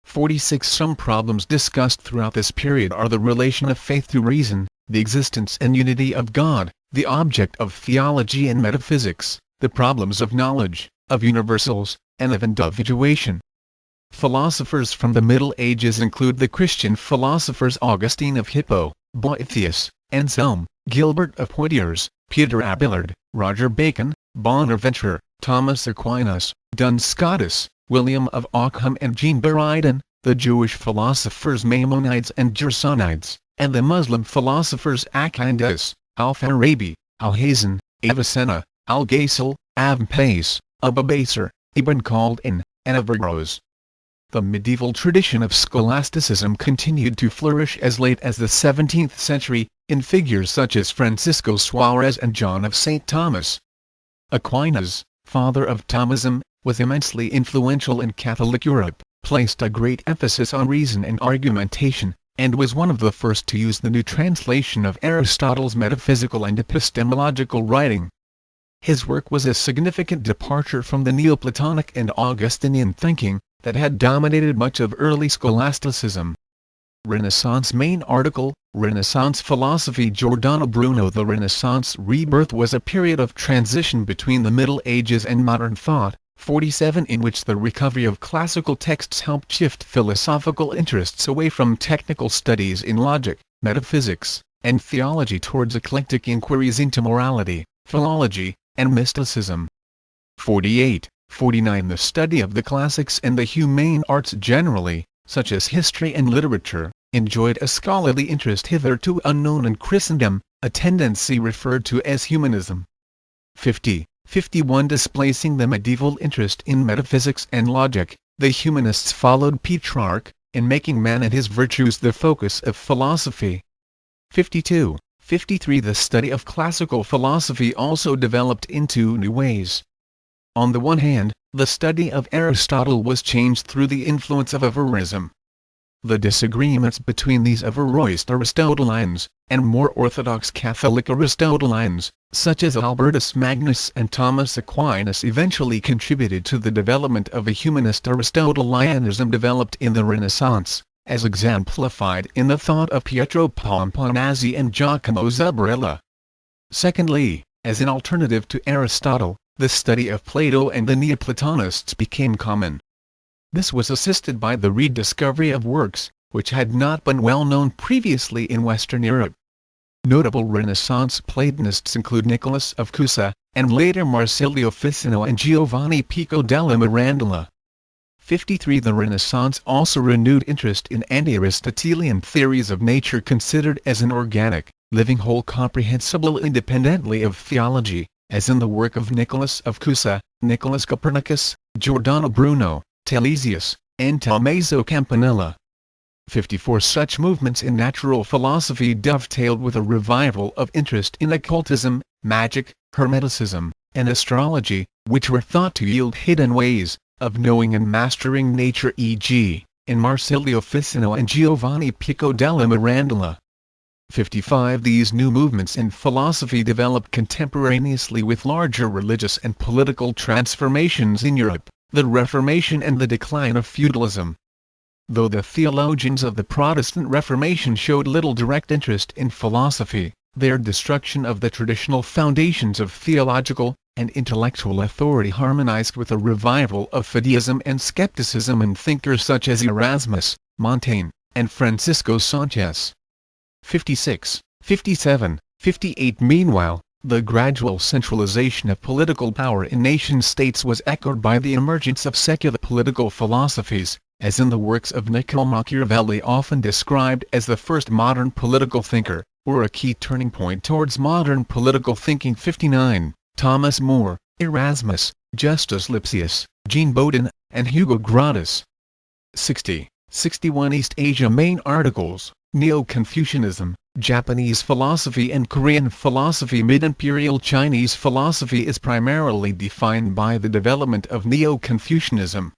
46. Some problems discussed throughout this period are the relation of faith to reason, the existence and unity of God, the object of theology and metaphysics, the problems of knowledge, of universals, and of individuation. Philosophers from the Middle Ages include the Christian philosophers Augustine of Hippo, Boethius, Anselm, Gilbert of Poitiers, Peter Abelard, Roger Bacon, Bonaventure, Thomas Aquinas, Duns Scotus, William of Ockham and Jean Buridan, the Jewish philosophers Maimonides and Gersonides, and the Muslim philosophers Akyndus, Al-Farabi, Al-Hazen, Avicenna, Al-Ghazal, Avpais, Abubasir, Ibn Khaldun, and Averroes. The medieval tradition of scholasticism continued to flourish as late as the 17th century, in figures such as Francisco Suarez and John of St. Thomas. Aquinas, father of Thomism, was immensely influential in Catholic Europe, placed a great emphasis on reason and argumentation, and was one of the first to use the new translation of Aristotle's metaphysical and epistemological writing. His work was a significant departure from the Neoplatonic and Augustinian thinking that had dominated much of early scholasticism. Renaissance main article, Renaissance Philosophy, Giordano Bruno. The Renaissance rebirth was a period of transition between the Middle Ages and modern thought, 47, in which the recovery of classical texts helped shift philosophical interests away from technical studies in logic, metaphysics, and theology towards eclectic inquiries into morality, philology, and mysticism. 48, 49. The study of the classics and the humane arts generally, such as history and literature, enjoyed a scholarly interest hitherto unknown in Christendom, a tendency referred to as humanism. 50, 51. Displacing the medieval interest in metaphysics and logic, the humanists followed Petrarch, in making man and his virtues the focus of philosophy. 52, 53. The study of classical philosophy also developed into new ways. On the one hand, the study of Aristotle was changed through the influence of Averroism. The disagreements between these Averroist Aristotelians, and more orthodox Catholic Aristotelians, such as Albertus Magnus and Thomas Aquinas, eventually contributed to the development of a humanist Aristotelianism developed in the Renaissance, as exemplified in the thought of Pietro Pomponazzi and Giacomo Zubarella. Secondly, as an alternative to Aristotle, the study of Plato and the Neoplatonists became common. This was assisted by the rediscovery of works, which had not been well known previously in Western Europe. Notable Renaissance Platonists include Nicholas of Cusa, and later Marsilio Ficino and Giovanni Pico della Mirandola. 53. The Renaissance also renewed interest in anti-Aristotelian theories of nature considered as an organic, living whole comprehensible independently of theology, as in the work of Nicholas of Cusa, Nicholas Copernicus, Giordano Bruno, Talesius, and Tommaso Campanella. 54. Such movements in natural philosophy dovetailed with a revival of interest in occultism, magic, hermeticism, and astrology, which were thought to yield hidden ways of knowing and mastering nature, e.g., in Marsilio Ficino and Giovanni Pico della Mirandola. 55. These new movements in philosophy developed contemporaneously with larger religious and political transformations in Europe, the Reformation and the decline of feudalism. Though the theologians of the Protestant Reformation showed little direct interest in philosophy, their destruction of the traditional foundations of theological and intellectual authority harmonized with a revival of fideism and skepticism in thinkers such as Erasmus, Montaigne, and Francisco Sanchez. 56, 57, 58. Meanwhile, the gradual centralization of political power in nation-states was echoed by the emergence of secular political philosophies, as in the works of Niccolò Machiavelli, often described as the first modern political thinker, or a key turning point towards modern political thinking. 59. Thomas More, Erasmus, Justus Lipsius, Jean Bodin, and Hugo Grotius. 60, 61. East Asia main articles, Neo-Confucianism, Japanese philosophy and Korean philosophy. Mid-imperial Chinese philosophy is primarily defined by the development of Neo-Confucianism.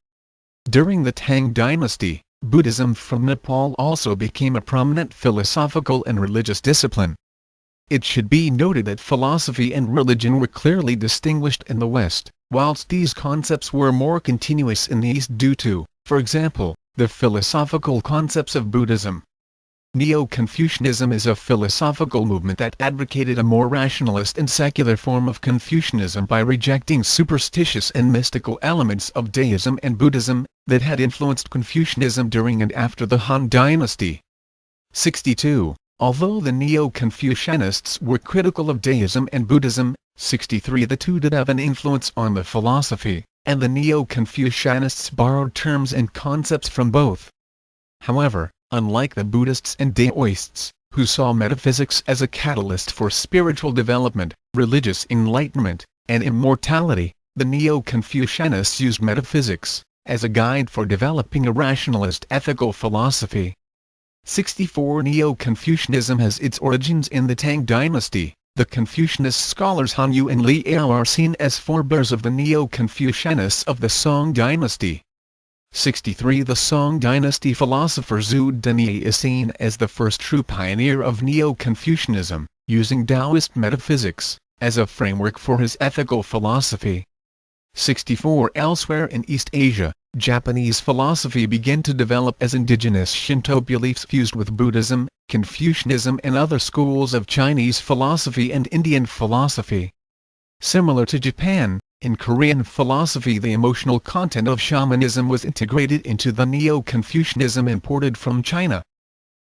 During the Tang Dynasty, Buddhism from Nepal also became a prominent philosophical and religious discipline. It should be noted that philosophy and religion were clearly distinguished in the West, whilst these concepts were more continuous in the East due to, for example, the philosophical concepts of Buddhism. Neo-Confucianism is a philosophical movement that advocated a more rationalist and secular form of Confucianism by rejecting superstitious and mystical elements of Taoism and Buddhism that had influenced Confucianism during and after the Han Dynasty. 62. Although the Neo-Confucianists were critical of Taoism and Buddhism, 63. The two did have an influence on the philosophy, and the Neo-Confucianists borrowed terms and concepts from both. However, unlike the Buddhists and Taoists, who saw metaphysics as a catalyst for spiritual development, religious enlightenment, and immortality, the Neo-Confucianists used metaphysics as a guide for developing a rationalist ethical philosophy. 64. Neo-Confucianism has its origins in the Tang Dynasty. The Confucianist scholars Han Yu and Li Ao are seen as forebears of the Neo-Confucianists of the Song Dynasty. 63 The Song Dynasty philosopher Zhu Denier is seen as the first true pioneer of Neo-Confucianism, using Taoist metaphysics as a framework for his ethical philosophy. 64 Elsewhere in East Asia, Japanese philosophy began to develop as indigenous Shinto beliefs fused with Buddhism, Confucianism and other schools of Chinese philosophy and Indian philosophy. Similar to Japan, in Korean philosophy the emotional content of shamanism was integrated into the Neo-Confucianism imported from China.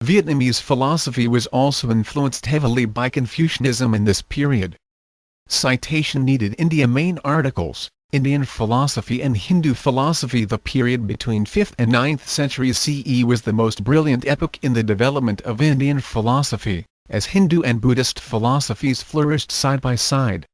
Vietnamese philosophy was also influenced heavily by Confucianism in this period. Citation needed. India Main articles, Indian philosophy and Hindu philosophy. The period between 5th and 9th centuries CE was the most brilliant epoch in the development of Indian philosophy, as Hindu and Buddhist philosophies flourished side by side.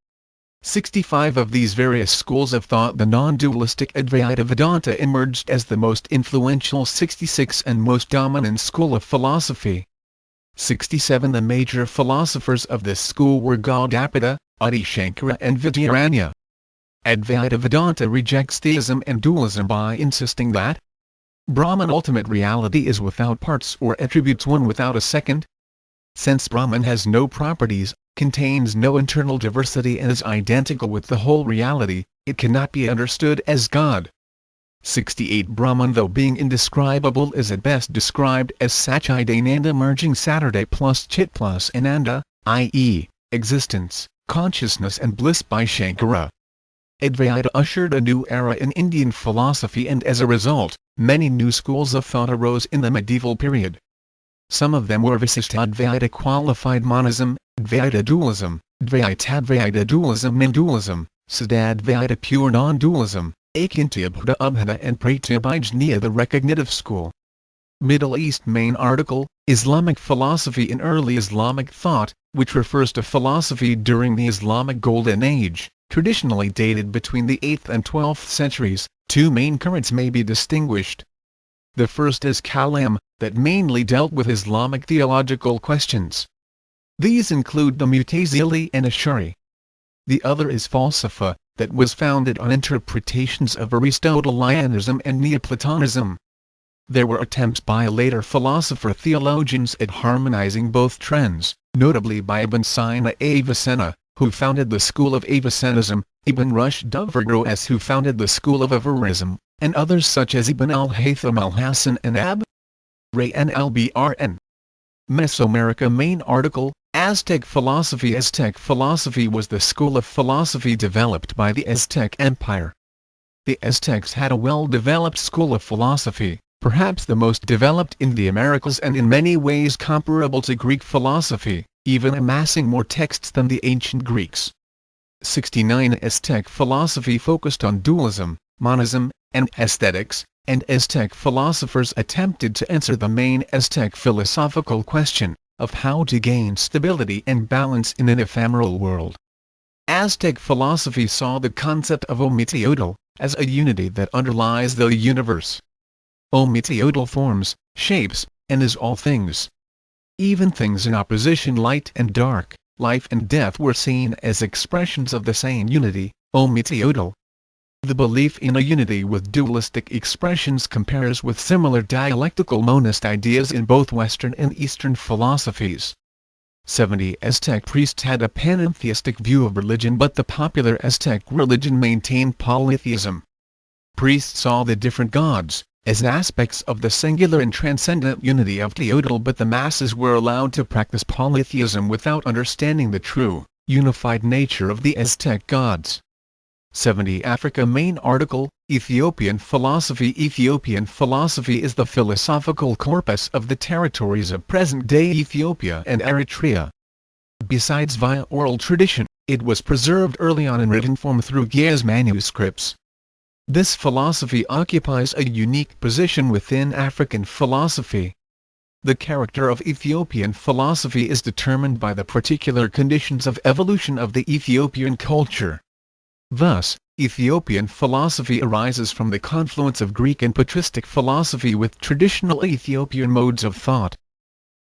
65 Of these various schools of thought, the non-dualistic Advaita Vedanta emerged as the most influential 66 and most dominant school of philosophy. 67 The major philosophers of this school were Gaudapada, Adi Shankara and Vidyaranya. Advaita Vedanta rejects theism and dualism by insisting that Brahman ultimate reality is without parts or attributes, one without a second. Since Brahman has no properties, contains no internal diversity and is identical with the whole reality, it cannot be understood as God. 68 Brahman, though being indescribable, is at best described as Satchidananda, merging Saturday plus Chit plus Ananda, i.e., existence, consciousness and bliss by Shankara. Advaita ushered a new era in Indian philosophy, and as a result, many new schools of thought arose in the medieval period. Some of them were Visishtadvaita, qualified monism, Advaita dualism, Dvaitadvaita dualism, non-dualism, Siddhadvaita, pure non-dualism, Akintyabhuta Abhada and Pratyabhijñana, the recognitive school. Middle East Main article, Islamic philosophy in early Islamic thought, which refers to philosophy during the Islamic Golden Age, traditionally dated between the 8th and 12th centuries. Two main currents may be distinguished. The first is Kalam, that mainly dealt with Islamic theological questions. These include the Mu'tazili and Ash'ari. The other is Falsafa, that was founded on interpretations of Aristotelianism and Neoplatonism. There were attempts by later philosopher-theologians at harmonizing both trends, notably by Ibn Sina Avicenna, who founded the school of Avicennism, Ibn Rushd of Regress, who founded the school of Averroism, and others such as Ibn al-Haytham al-Hasan and Rayyan al-Brn. Mesoamerica Main article, Aztec philosophy. Aztec philosophy was the school of philosophy developed by the Aztec Empire. The Aztecs had a well-developed school of philosophy, perhaps the most developed in the Americas and in many ways comparable to Greek philosophy, even amassing more texts than the ancient Greeks. 69 Aztec philosophy focused on dualism, monism, and aesthetics, and Aztec philosophers attempted to answer the main Aztec philosophical question of how to gain stability and balance in an ephemeral world. Aztec philosophy saw the concept of omitiotl as a unity that underlies the universe. Omitiotl forms, shapes, and is all things. Even things in opposition, light and dark, life and death, were seen as expressions of the same unity, omitiotl. The belief in a unity with dualistic expressions compares with similar dialectical monist ideas in both Western and Eastern philosophies. 70 Aztec priests had a panentheistic view of religion, but the popular Aztec religion maintained polytheism. Priests saw the different gods as aspects of the singular and transcendent unity of Teotl, but the masses were allowed to practice polytheism without understanding the true, unified nature of the Aztec gods. 70 Africa Main article, Ethiopian philosophy. Ethiopian philosophy is the philosophical corpus of the territories of present-day Ethiopia and Eritrea. Besides via oral tradition, it was preserved early on in written form through Gayas manuscripts. This philosophy occupies a unique position within African philosophy. The character of Ethiopian philosophy is determined by the particular conditions of evolution of the Ethiopian culture. Thus, Ethiopian philosophy arises from the confluence of Greek and patristic philosophy with traditional Ethiopian modes of thought.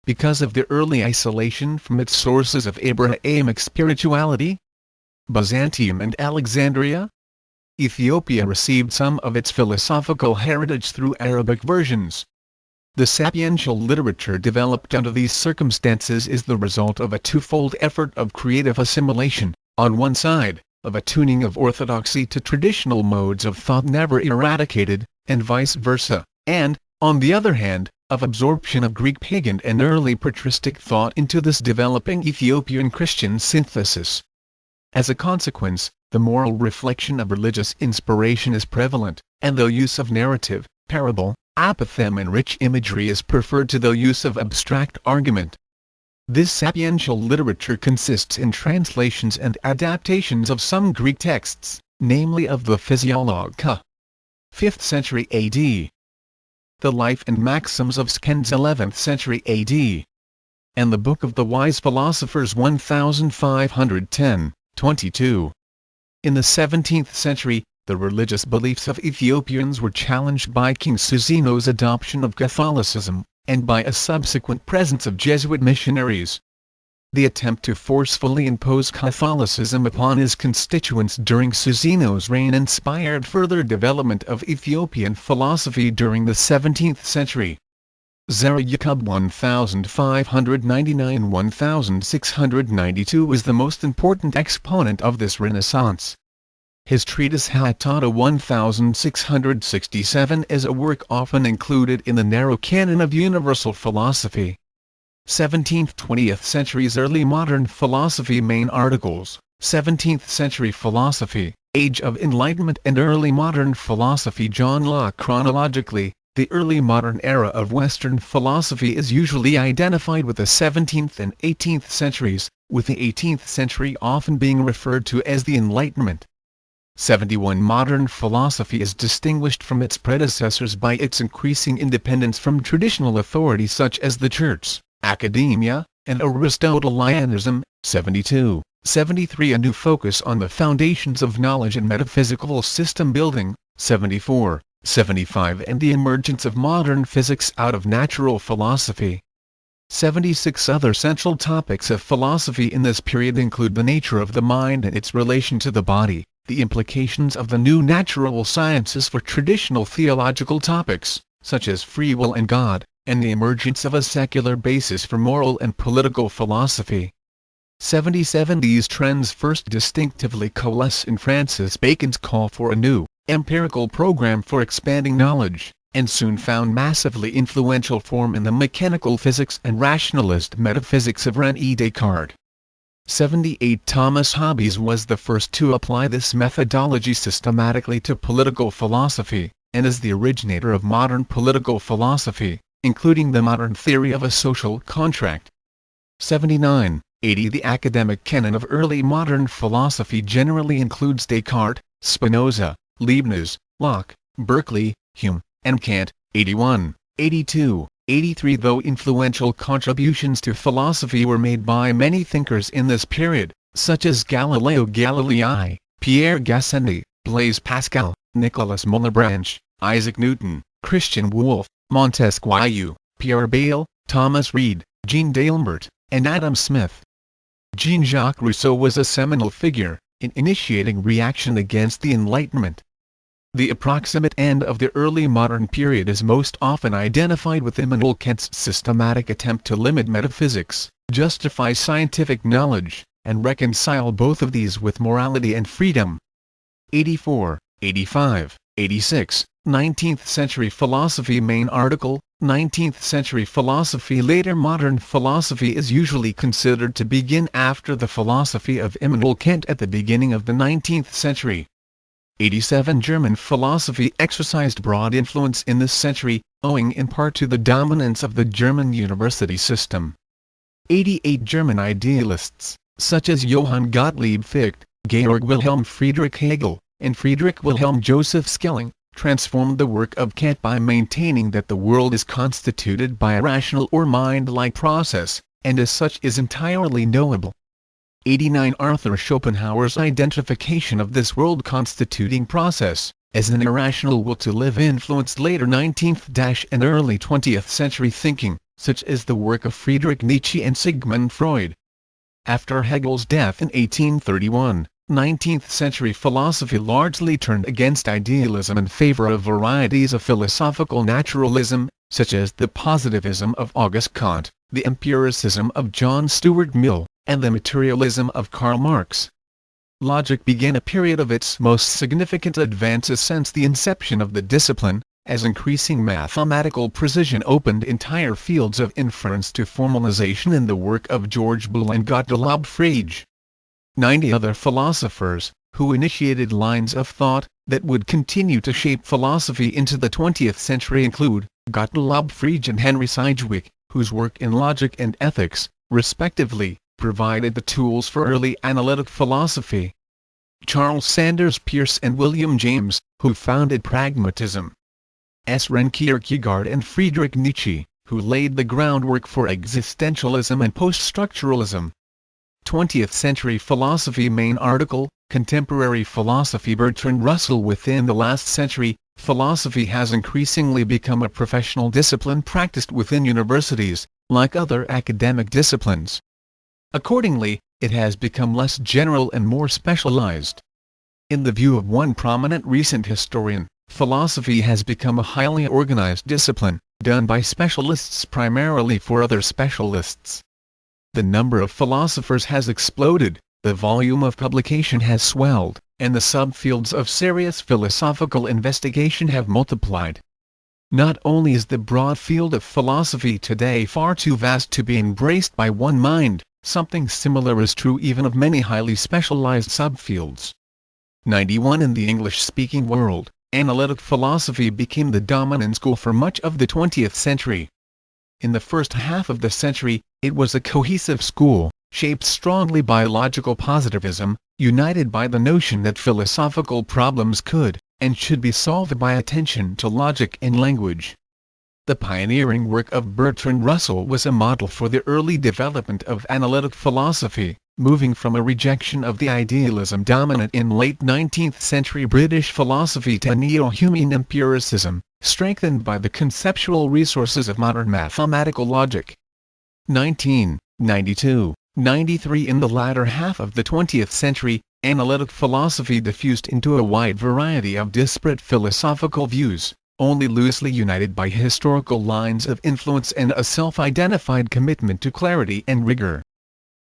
Because of the early isolation from its sources of Abrahamic spirituality, Byzantium and Alexandria, Ethiopia received some of its philosophical heritage through Arabic versions. The sapiential literature developed under these circumstances is the result of a twofold effort of creative assimilation, on one side, of a tuning of orthodoxy to traditional modes of thought never eradicated, and vice versa, and, on the other hand, of absorption of Greek pagan and early patristic thought into this developing Ethiopian Christian synthesis. As a consequence, the moral reflection of religious inspiration is prevalent, and the use of narrative, parable, apothegm and rich imagery is preferred to the use of abstract argument. This sapiential literature consists in translations and adaptations of some Greek texts, namely of the Physiologia, 5th century AD, the Life and Maxims of Skens 11th century AD, and the Book of the Wise Philosophers 1510, 22. In the 17th century, the religious beliefs of Ethiopians were challenged by King Susino's adoption of Catholicism, and by a subsequent presence of Jesuit missionaries. The attempt to forcefully impose Catholicism upon his constituents during Susino's reign inspired further development of Ethiopian philosophy during the 17th century. Zara Yaqub 1599–1692 was the most important exponent of this renaissance. His treatise Hattata 1667 is a work often included in the narrow canon of universal philosophy. 17th–20th centuries Early modern philosophy Main articles, 17th century philosophy, Age of Enlightenment and Early modern philosophy John Locke Chronologically, the early modern era of Western philosophy is usually identified with the 17th and 18th centuries, with the 18th century often being referred to as the Enlightenment. 71 Modern philosophy is distinguished from its predecessors by its increasing independence from traditional authority such as the Church, academia, and Aristotelianism. 72. 73 A new focus on the foundations of knowledge and metaphysical system building. 74. 75 And the emergence of modern physics out of natural philosophy. 76 Other central topics of philosophy in this period include the nature of the mind and its relation to the body, the implications of the new natural sciences for traditional theological topics, such as free will and God, and the emergence of a secular basis for moral and political philosophy. 77 These trends first distinctively coalesce in Francis Bacon's call for a new, empirical program for expanding knowledge, and soon found massively influential form in the mechanical physics and rationalist metaphysics of René Descartes. 78 Thomas Hobbes was the first to apply this methodology systematically to political philosophy, and is the originator of modern political philosophy, including the modern theory of a social contract. 79. 80 The academic canon of early modern philosophy generally includes Descartes, Spinoza, Leibniz, Locke, Berkeley, Hume, and Kant. 81. 82. 83 Though influential contributions to philosophy were made by many thinkers in this period, such as Galileo Galilei, Pierre Gassendi, Blaise Pascal, Nicolas Malebranche, Isaac Newton, Christian Wolff, Montesquieu, Pierre Bayle, Thomas Reid, Jean d'Alembert, and Adam Smith. Jean-Jacques Rousseau was a seminal figure in initiating reaction against the Enlightenment. The approximate end of the early modern period is most often identified with Immanuel Kant's systematic attempt to limit metaphysics, justify scientific knowledge, and reconcile both of these with morality and freedom. 84, 85, 86, 19th century philosophy Main article, 19th century philosophy Later modern philosophy is usually considered to begin after the philosophy of Immanuel Kant at the beginning of the 19th century. 87 German philosophy exercised broad influence in this century, owing in part to the dominance of the German university system. 88 German idealists, such as Johann Gottlieb Fichte, Georg Wilhelm Friedrich Hegel, and Friedrich Wilhelm Joseph Schelling, transformed the work of Kant by maintaining that the world is constituted by a rational or mind-like process, and as such is entirely knowable. 89 Arthur Schopenhauer's identification of this world-constituting process, as an irrational will to live influenced later 19th and early 20th century thinking, such as the work of Friedrich Nietzsche and Sigmund Freud. After Hegel's death in 1831, 19th century philosophy largely turned against idealism in favor of varieties of philosophical naturalism, such as the positivism of Auguste Comte, the empiricism of John Stuart Mill, and the materialism of Karl Marx. Logic began a period of its most significant advances since the inception of the discipline, as increasing mathematical precision opened entire fields of inference to formalization in the work of George Boole and Gottlob Frege. 90 other philosophers, who initiated lines of thought that would continue to shape philosophy into the 20th century include Gottlob Frege and Henry Sidgwick, whose work in logic and ethics, respectively, provided the tools for early analytic philosophy. Charles Sanders Peirce and William James, who founded Pragmatism. Søren Kierkegaard and Friedrich Nietzsche, who laid the groundwork for Existentialism and Post-Structuralism. 20th Century Philosophy main article, Contemporary Philosophy. Bertrand Russell. Within the last century, philosophy has increasingly become a professional discipline practiced within universities, like other academic disciplines. Accordingly, it has become less general and more specialized. In the view of one prominent recent historian, philosophy has become a highly organized discipline, done by specialists primarily for other specialists. The number of philosophers has exploded, the volume of publication has swelled, and the subfields of serious philosophical investigation have multiplied. Not only is the broad field of philosophy today far too vast to be embraced by one mind, something similar is true even of many highly specialized subfields. 91 In the English-speaking world, analytic philosophy became the dominant school for much of the 20th century. In the first half of the century, it was a cohesive school, shaped strongly by logical positivism, united by the notion that philosophical problems could, and should be solved by attention to logic and language. The pioneering work of Bertrand Russell was a model for the early development of analytic philosophy, moving from a rejection of the idealism dominant in late 19th century British philosophy to neo-Humean empiricism, strengthened by the conceptual resources of modern mathematical logic. 1992-93 In the latter half of the 20th century, analytic philosophy diffused into a wide variety of disparate philosophical views, only loosely united by historical lines of influence and a self-identified commitment to clarity and rigor.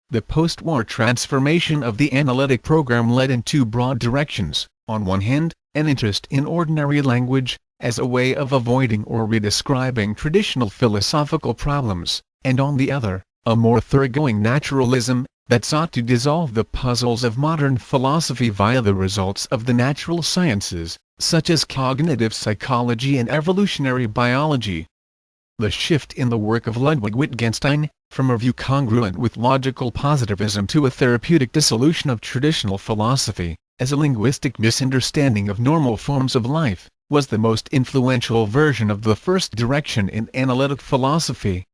The post-war transformation of the analytic program led in two broad directions: on one hand, an interest in ordinary language, as a way of avoiding or redescribing traditional philosophical problems, and on the other, a more thoroughgoing naturalism, that sought to dissolve the puzzles of modern philosophy via the results of the natural sciences, such as cognitive psychology and evolutionary biology. The shift in the work of Ludwig Wittgenstein, from a view congruent with logical positivism to a therapeutic dissolution of traditional philosophy, as a linguistic misunderstanding of normal forms of life, was the most influential version of the first direction in analytic philosophy.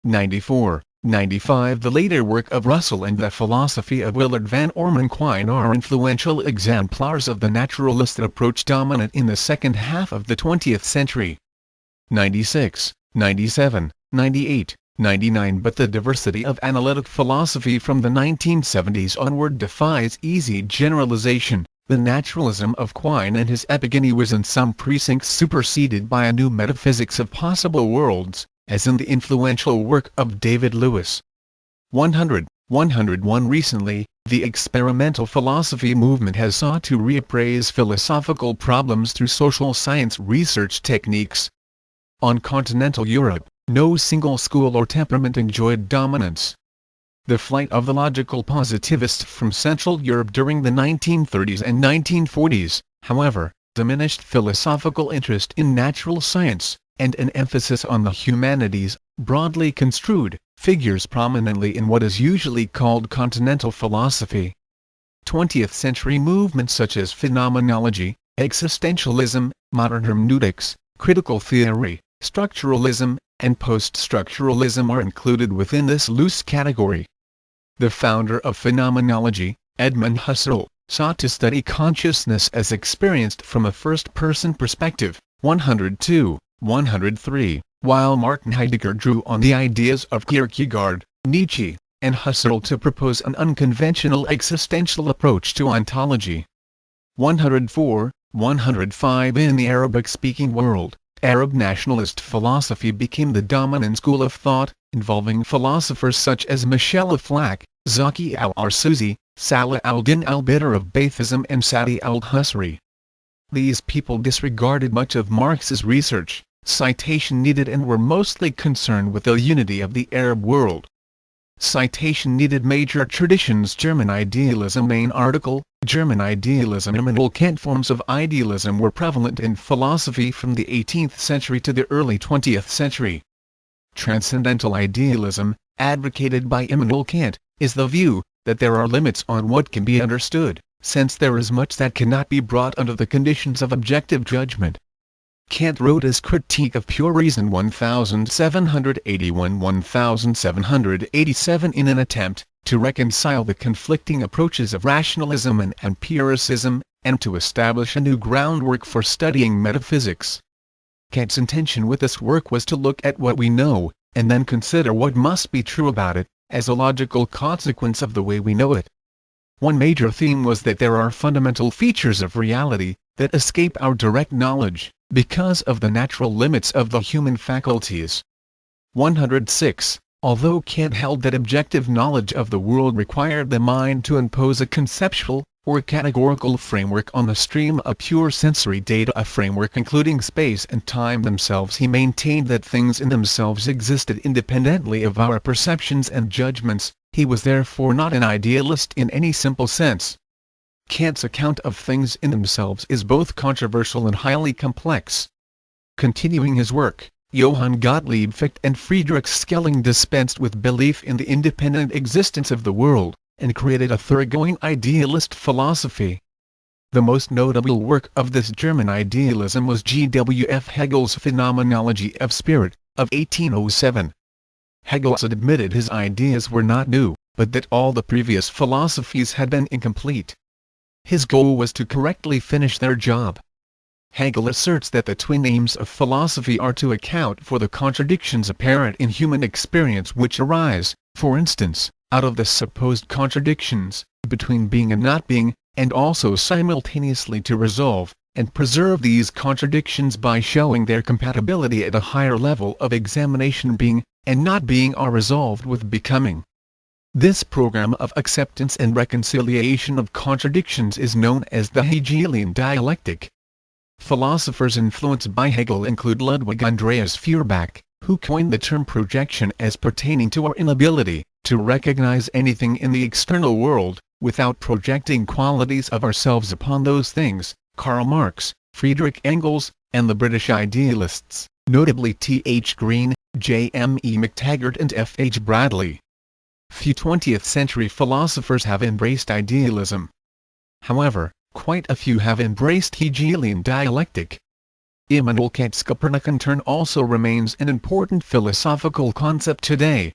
94-95 The later work of Russell and the philosophy of Willard Van Orman Quine are influential exemplars of the naturalist approach dominant in the second half of the 20th century. 96, 97, 98, 99 But the diversity of analytic philosophy from the 1970s onward defies easy generalization. The naturalism of Quine and his epigeny was in some precincts superseded by a new metaphysics of possible worlds, as in the influential work of David Lewis. 101 Recently, the experimental philosophy movement has sought to reappraise philosophical problems through social science research techniques. On continental Europe, no single school or temperament enjoyed dominance. The flight of the logical positivists from Central Europe during the 1930s and 1940s, however, diminished philosophical interest in natural science, and an emphasis on the humanities, broadly construed, figures prominently in what is usually called continental philosophy. 20th-century movements such as phenomenology, existentialism, modern hermeneutics, critical theory, structuralism, and post-structuralism are included within this loose category. The founder of phenomenology, Edmund Husserl, sought to study consciousness as experienced from a first-person perspective, 102-103, while Martin Heidegger drew on the ideas of Kierkegaard, Nietzsche, and Husserl to propose an unconventional existential approach to ontology. 104, 105 In the Arabic-speaking world, Arab nationalist philosophy became the dominant school of thought, involving philosophers such as Michel Aflaq, Zaki al-Arsuzi, Salah al-Din al-Bidr of Baithism and Sadi al-Husri. These people disregarded much of Marx's research, citation needed, and were mostly concerned with the unity of the Arab world. Citation needed major traditions. German idealism. Main article, German idealism. Immanuel Kant. Forms of idealism were prevalent in philosophy from the 18th century to the early 20th century. Transcendental idealism, advocated by Immanuel Kant, is the view that there are limits on what can be understood, since there is much that cannot be brought under the conditions of objective judgment. Kant wrote his Critique of Pure Reason 1781–1787 in an attempt to reconcile the conflicting approaches of rationalism and empiricism, and to establish a new groundwork for studying metaphysics. Kant's intention with this work was to look at what we know, and then consider what must be true about it, as a logical consequence of the way we know it. One major theme was that there are fundamental features of reality that escape our direct knowledge, because of the natural limits of the human faculties. 106. Although Kant held that objective knowledge of the world required the mind to impose a conceptual, or categorical framework on the stream of pure sensory data, a framework including space and time themselves, he maintained that things in themselves existed independently of our perceptions and judgments. He was therefore not an idealist in any simple sense. Kant's account of things in themselves is both controversial and highly complex. Continuing his work, Johann Gottlieb Fichte and Friedrich Schelling dispensed with belief in the independent existence of the world, and created a thoroughgoing idealist philosophy. The most notable work of this German idealism was G. W. F. Hegel's Phenomenology of Spirit, of 1807. Hegel admitted his ideas were not new, but that all the previous philosophies had been incomplete. His goal was to correctly finish their job. Hegel asserts that the twin aims of philosophy are to account for the contradictions apparent in human experience which arise, for instance, out of the supposed contradictions between being and not being, and also simultaneously to resolve and preserve these contradictions by showing their compatibility at a higher level of examination. Being and not being are resolved with becoming. This program of acceptance and reconciliation of contradictions is known as the Hegelian dialectic. Philosophers influenced by Hegel include Ludwig Andreas Feuerbach, who coined the term projection as pertaining to our inability to recognize anything in the external world, without projecting qualities of ourselves upon those things, Karl Marx, Friedrich Engels, and the British idealists, notably T. H. Green, J. M. E. McTaggart and F. H. Bradley. Few 20th-century philosophers have embraced idealism. However, quite a few have embraced Hegelian dialectic. Immanuel Kant's Copernican turn also remains an important philosophical concept today.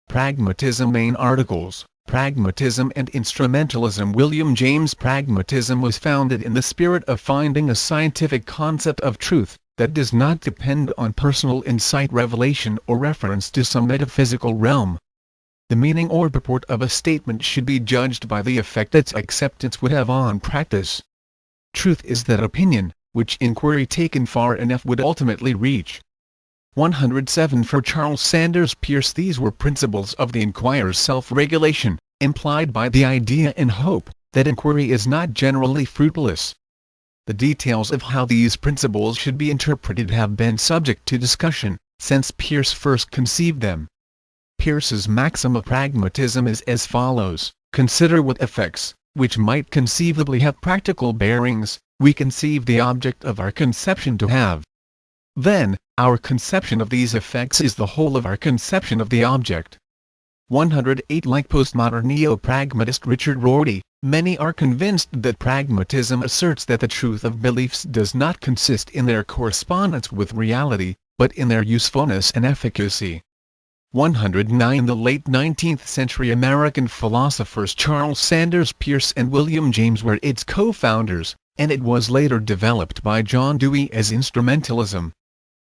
Pragmatism. Main articles, Pragmatism and Instrumentalism. William James. Pragmatism was founded in the spirit of finding a scientific concept of truth that does not depend on personal insight, revelation, or reference to some metaphysical realm. The meaning or purport of a statement should be judged by the effect its acceptance would have on practice. Truth is that opinion, which inquiry taken far enough would ultimately reach. 107 For Charles Sanders Peirce, these were principles of the inquirer's self-regulation, implied by the idea and hope that inquiry is not generally fruitless. The details of how these principles should be interpreted have been subject to discussion, since Peirce first conceived them. Peirce's maxim of pragmatism is as follows: consider what effects, which might conceivably have practical bearings, we conceive the object of our conception to have. Then, our conception of these effects is the whole of our conception of the object. 108 Like postmodern neo-pragmatist Richard Rorty, many are convinced that pragmatism asserts that the truth of beliefs does not consist in their correspondence with reality, but in their usefulness and efficacy. 109 The late 19th century American philosophers Charles Sanders Peirce and William James were its co-founders, and it was later developed by John Dewey as instrumentalism.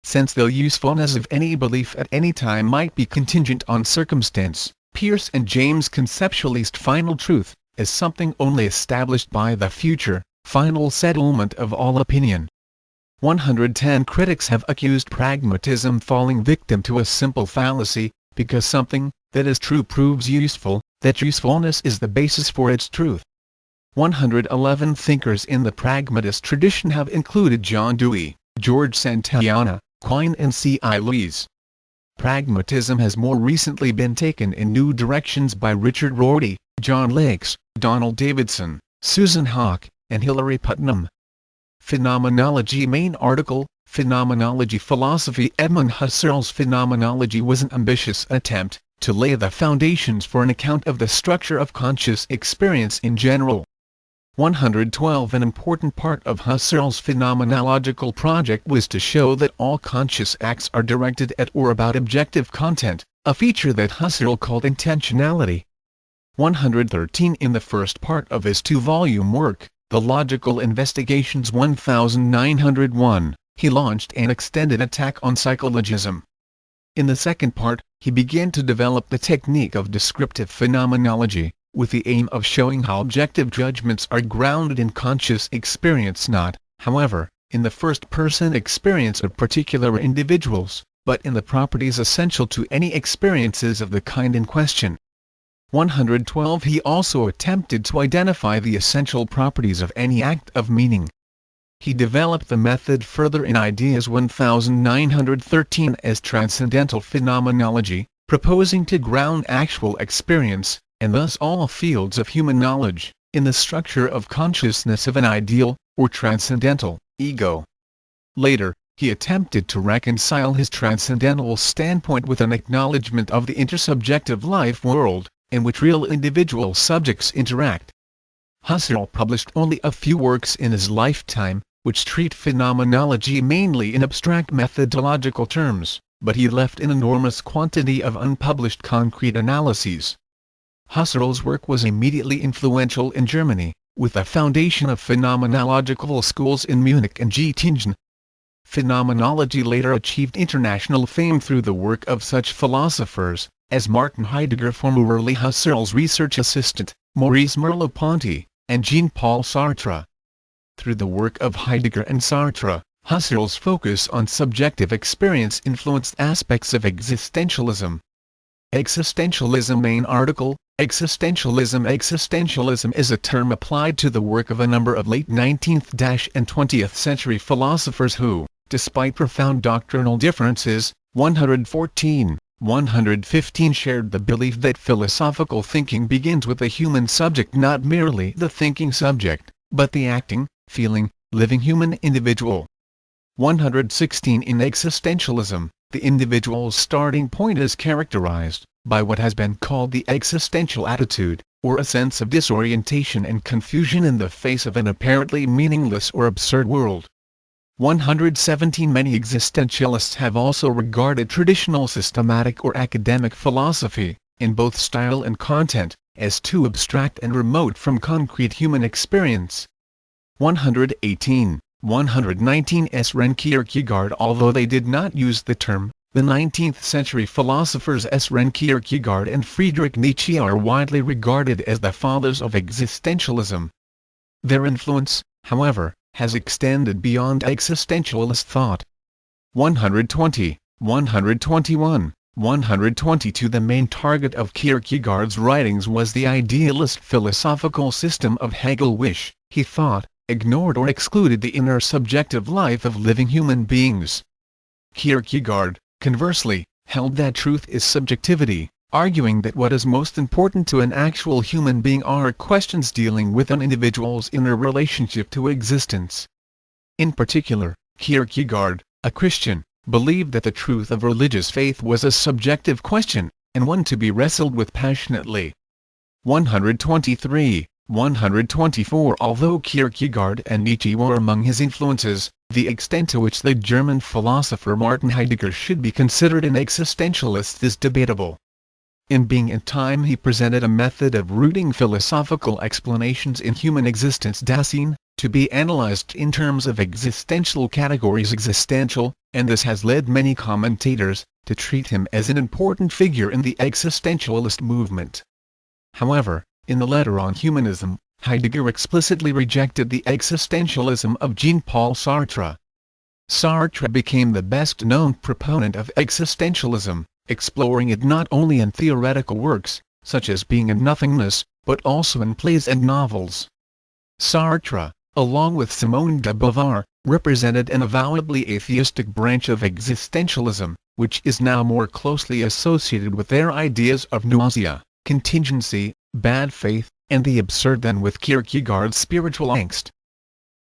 Since the usefulness of any belief at any time might be contingent on circumstance, Peirce and James conceptualized final truth as something only established by the future, final settlement of all opinion. 110 critics have accused pragmatism falling victim to a simple fallacy, because something that is true proves useful, that usefulness is the basis for its truth. 111 thinkers in the pragmatist tradition have included John Dewey, George Santayana, Quine and C.I. Lewis. Pragmatism has more recently been taken in new directions by Richard Rorty, John Lakes, Donald Davidson, Susan Hawke, and Hilary Putnam. Phenomenology main article, Phenomenology Philosophy. Edmund Husserl's Phenomenology was an ambitious attempt to lay the foundations for an account of the structure of conscious experience in general. 112 An important part of Husserl's phenomenological project was to show that all conscious acts are directed at or about objective content, a feature that Husserl called intentionality. 113 In the first part of his two-volume work, The Logical Investigations 1901, he launched an extended attack on psychologism. In the second part, he began to develop the technique of descriptive phenomenology, with the aim of showing how objective judgments are grounded in conscious experience, not, however, in the first-person experience of particular individuals, but in the properties essential to any experiences of the kind in question. 112 He also attempted to identify the essential properties of any act of meaning. He developed the method further in Ideas 1913 as Transcendental Phenomenology, proposing to ground actual experience, and thus all fields of human knowledge, in the structure of consciousness of an ideal, or transcendental, ego. Later, he attempted to reconcile his transcendental standpoint with an acknowledgement of the intersubjective life world, in which real individual subjects interact. Husserl published only a few works in his lifetime, which treat phenomenology mainly in abstract methodological terms, but he left an enormous quantity of unpublished concrete analyses. Husserl's work was immediately influential in Germany, with the foundation of phenomenological schools in Munich and Göttingen. Phenomenology later achieved international fame through the work of such philosophers as Martin Heidegger, formerly Husserl's research assistant, Maurice Merleau-Ponty, and Jean-Paul Sartre. Through the work of Heidegger and Sartre, Husserl's focus on subjective experience influenced aspects of existentialism. Existentialism main article, Existentialism. Existentialism is a term applied to the work of a number of late 19th and 20th century philosophers who, despite profound doctrinal differences, 114, 115 shared the belief that philosophical thinking begins with the human subject, not merely the thinking subject, but the acting, feeling, living human individual. 116 In existentialism, the individual's starting point is characterized by what has been called the existential attitude, or a sense of disorientation and confusion in the face of an apparently meaningless or absurd world. 117 Many existentialists have also regarded traditional systematic or academic philosophy, in both style and content, as too abstract and remote from concrete human experience. 118, 119 Søren Kierkegaard. Although they did not use the term, the 19th century philosophers Søren Kierkegaard and Friedrich Nietzsche are widely regarded as the fathers of existentialism. Their influence, however, has extended beyond existentialist thought. 120, 121, 122 The main target of Kierkegaard's writings was the idealist philosophical system of Hegel, which, he thought, ignored or excluded the inner subjective life of living human beings. Kierkegaard, conversely, held that truth is subjectivity, arguing that what is most important to an actual human being are questions dealing with an individual's inner relationship to existence. In particular, Kierkegaard, a Christian, believed that the truth of religious faith was a subjective question, and one to be wrestled with passionately. 123, 124 Although Kierkegaard and Nietzsche were among his influences, the extent to which the German philosopher Martin Heidegger should be considered an existentialist is debatable. In Being and Time he presented a method of rooting philosophical explanations in human existence, Dasein, to be analyzed in terms of existential categories existential, and this has led many commentators, to treat him as an important figure in the existentialist movement. However, in the letter on humanism, Heidegger explicitly rejected the existentialism of Jean-Paul Sartre. Sartre became the best-known proponent of existentialism, exploring it not only in theoretical works, such as Being and Nothingness, but also in plays and novels. Sartre, along with Simone de Beauvoir, represented an avowedly atheistic branch of existentialism, which is now more closely associated with their ideas of nausea, contingency, bad faith, and the absurd than with Kierkegaard's spiritual angst.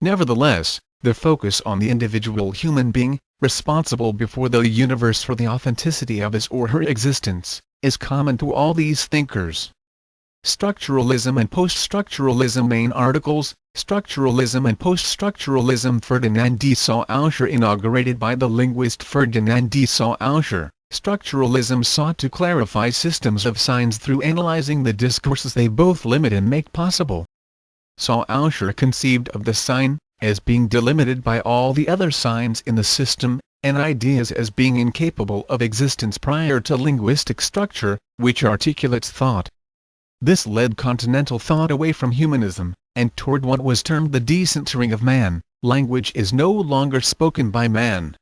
Nevertheless, the focus on the individual human being, responsible before the universe for the authenticity of his or her existence, is common to all these thinkers. Structuralism and Post-Structuralism. Main articles: Structuralism and Post-Structuralism. Ferdinand de Saussure. Inaugurated by the linguist Ferdinand de Saussure, Structuralism sought to clarify systems of signs through analyzing the discourses they both limit and make possible. Saussure conceived of the sign as being delimited by all the other signs in the system, and ideas as being incapable of existence prior to linguistic structure, which articulates thought. This led continental thought away from humanism, and toward what was termed the decentering of man. Language is no longer spoken by man,